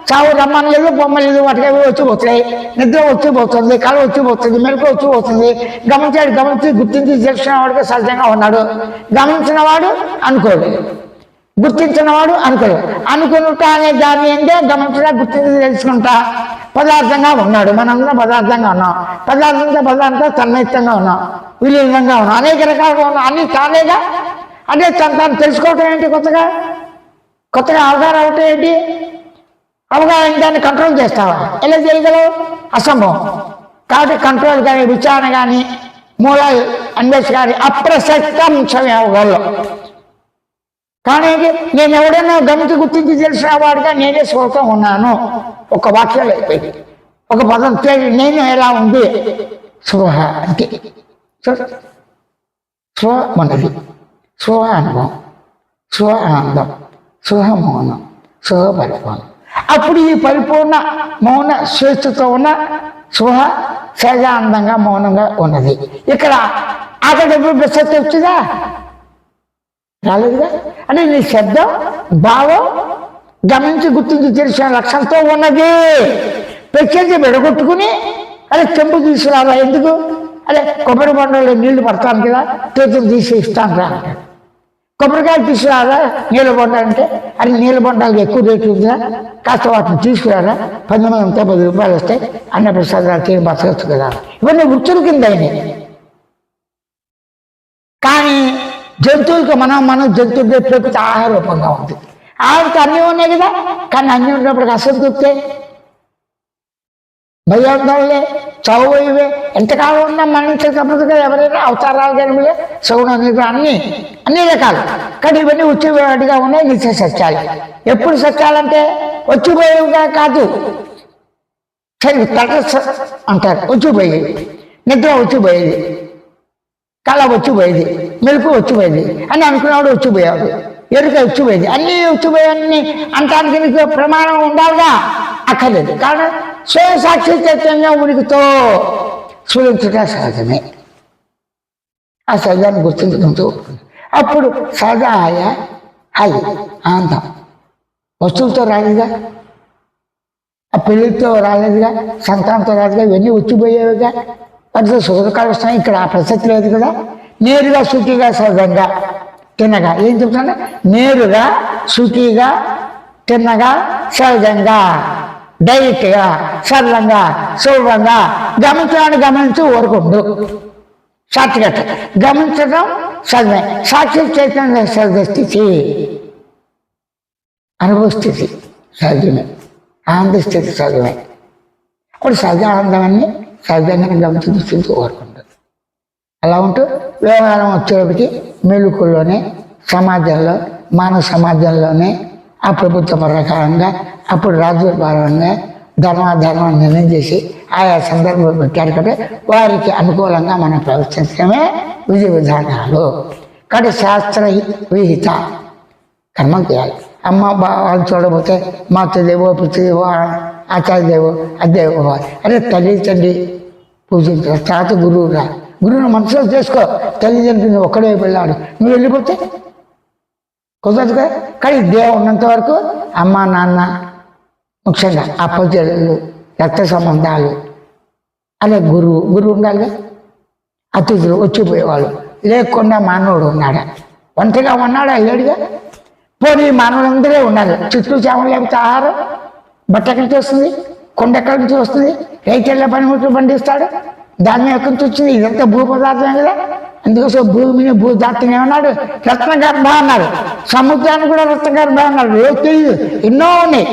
చావు రమ్మని లేదు, బొమ్మ లేదు, వాటికి వచ్చిపోతాయి. నిద్ర వచ్చిపోతుంది, కళ వచ్చిపోతుంది, మెలకు వచ్చిపోతుంది. గమనించి గుర్తించి తెలిసిన వాడికి సహజంగా ఉన్నాడు. గమనించిన వాడు అనుకోడు, గుర్తించిన వాడు అనుకోడు. అనుకునుట అనే దాన్ని ఏంటో గమనించడా, గుర్తించి తెలుసుకుంటా పదార్థంగా ఉన్నాడు. మనందరం పదార్థంగా ఉన్నాం. పదార్థంతో తన్మయత్వంగా ఉన్నాం, విలీనంగా ఉన్నాం, అనేక రకాలుగా ఉన్నాం. అన్ని తానేగా. అంటే తను తెలుసుకోవటం ఏంటి? కొత్తగా అవగాహన అవటం ఏంటి? అవగాహన దాన్ని కంట్రోల్ చేస్తావా? ఎలా చేయగలవు? అసంభవం. కాబట్టి కంట్రోల్ కానీ, విచారణ కానీ, మూలాలు అన్వేషణ కానీ అప్రసక్తం సమయంలో. కానీ నేను ఎవడైనా గమనించి గుర్తించి తెలిసిన వాడిగా నేనే స్వతం ఉన్నాను. ఒక వాక్యాలు అయిపోయింది, ఒక పదం నేను ఎలా ఉంది? స్వహ అంటే స్వ మనది, స్వ అనుభవం, స్వ ఆనందం, స్వ మౌనం, స్వ పరిపూర్ణం. అప్పుడు ఈ పరిపూర్ణ మౌన స్వేచ్ఛతో ఉన్న స్వ సహజానందంగా మౌనంగా ఉన్నది. ఇక్కడ అక్కడ ఎప్పుడు ప్రసక్తి వచ్చిందా? రాలేదుగా. అంటే నీ శబ్దం భావం గమనించి గుర్తించి తెలిసిన లక్ష్యంతో ఉన్నది. ప్రత్యేకించి విడగొట్టుకుని అదే చెంపు తీసుకురాలా ఎందుకు? అదే కొబ్బరి బొండలో నీళ్లు పడతాను కదా, చేతులు తీసి ఇస్తాను రా అంటాడు. కొబ్బరికాయలు తీసుకురారా నీళ్ళ బొండ అంటే, అది నీళ్ళ బొండాలకు ఎక్కువ రేటు ఉందా, కాస్త వాటిని తీసుకురారా, 10 రూపాయలు వస్తాయి, అన్న ప్రసాదాలు తిని బతకచ్చు కదా. ఇవన్నీ వృత్తుల కింద అయినాయి. కానీ జంతువులకు మనం జంతువులు ప్రకృతి ఆహార రూపంగా ఉంది. ఆవిడకి అన్నీ ఉన్నాయి కదా, కానీ అన్నీ ఉన్నప్పటికీ అసంతృప్తే, భయాందోళనలే, చౌవే, ఎంతకాలం ఉన్నా మరణించకపోతే కదా ఎవరైనా అవతారాలు జన్మలే, సౌనీలు అన్ని రకాలు. కానీ ఇవన్నీ వచ్చిపోయేట్టుగా ఉన్నాయి నిత్య సత్యాలు. ఎప్పుడు సత్యాలంటే వచ్చిపోయేవిగా కాదు, సరే తటస్థ అంటారు. వచ్చిపోయేది నిద్ర, వచ్చిపోయేది కళ, వచ్చిపోయేది మెలకు, వచ్చిపోయేది అని అనుకున్నాడు, వచ్చిపోయాడు ఎరుక, వచ్చిపోయేది అన్నీ వచ్చిపోయాన్ని అంటానికి నీకు ప్రమాణం ఉండాలిగా, అక్కర్లేదు. కారణం స్వయం సాక్షి చైతన్యం ఉనికితో స్ఫురించుట సహజమే. ఆ సహజాన్ని గుర్తించడంతో అప్పుడు సహజ హాయి ఆనందం వస్తువులతో రాలేదుగా, ఆ పెళ్ళితో రాలేదుగా, సంతానంతో రాలేదుగా, ఇవన్నీ వచ్చిపోయేవిగా. వాటితో సుఖకాలు వస్తాయి. ఇక్కడ ఆ ప్రసక్తి లేదు కదా. నేరుగా సూటిగా సహజంగా తిన్నగా ఏం చెప్తున్నా, నేరుగా సూటిగా తిన్నగా సహజంగా డైరెక్ట్గా సరళంగా సులభంగా గమనించడాన్ని గమనించి ఊరుకుండు. షార్ట్ కట్ గమనించడం సహజమే. సాక్షి చైతన్య సహజ స్థితి, అనుభవ స్థితి సహజమే, ఆనంద స్థితి సహజమే. అప్పుడు సహజ ఆనందాన్ని సహజంగా గమనించి ఊరుకుంటుంది. అలా ఉంటూ వ్యవహారం వచ్చేటప్పటికి మెలుకుల్లోనే సమాజంలో, మానవ సమాజంలోనే ఆ ప్రభుత్వ ప్రకారంగా అప్పుడు రాజుల పరంగా ధర్మాధర్మం నిర్ణయం చేసి ఆయా సందర్భాలు పెట్టారు కాబట్టి వారికి అనుకూలంగా మనం ప్రవర్తించడమే విధి విధానాలు. కాబట్టి శాస్త్ర విహిత కర్మం చేయాలి. అమ్మ వాళ్ళు చూడబోతే మాతృదేవో పితృదేవో ఆచార్యదేవో అదేవో, అదే తల్లి తండ్రి పూజించారు. తర్వాత గురువురా, గురువుని మనసులో చేసుకో. తల్లిదండ్రులు నువ్వు ఒక్కడే వెళ్ళాడు, నువ్వు వెళ్ళిపోతే కుదరదు కదా. కానీ దేవం ఉన్నంత వరకు అమ్మ నాన్న, ముఖ్యంగా అప్పచెల్లెళ్ళు, రక్త సంబంధాలు, అలా గురువు ఉండాలిగా. అతిథులు వచ్చిపోయేవాళ్ళు లేకుండా మానవుడు ఉన్నాడా? ఒంటరిగా ఉన్నాడా? లేడుగా. పోనీ మానవులందరే ఉన్నారు. చుట్టూ చేమలు లేకపోతే ఆహారం, బట్ట ఎక్కడి నుంచి వస్తుంది, కొండ ఎక్కడి నుంచి వస్తుంది, రైతుల పనిముట్లు పండిస్తాడు, ధాన్యం ఎక్కడి నుంచి వచ్చింది, ఇదంతా భూ పదార్థమే కదా. అందుకోసం భూమిని భూజాతిని ఏమన్నాడు, రత్నగర్భ అన్నారు. సముద్రాన్ని కూడా రత్నగర్భ అన్నారు. తెలియదు, ఎన్నో ఉన్నాయి.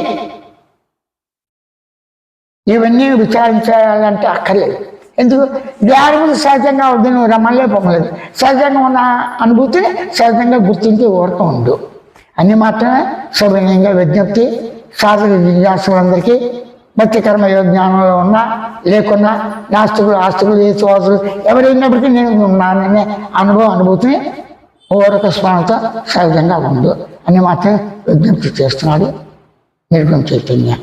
ఇవన్నీ విచారించాలంటే అక్కర్లేదు. ఎందుకు? దాని మీద సహజంగా వద్దు, నువ్వు రమ్మలే పొమ్మలేదు. సహజంగా ఉన్న అనుభూతిని సహజంగా గుర్తించి ఊరక ఉండు. అన్ని మాత్రమే సవినయంగా విజ్ఞప్తి. సాధక జిజ్ఞాసులందరికీ భక్తి కర్మ యోజ్ఞానంలో ఉన్నా లేకున్నా, నాస్తికులు ఆస్తికులు ఏ సోదరులు ఎవరైనప్పటికీ నేను ఉన్నాననే అనుభూతిని ఊరక స్మరణతో సహజంగా ఉండు అని మాత్రమే విజ్ఞప్తి చేస్తున్నాడు నిర్గుణ చైతన్య.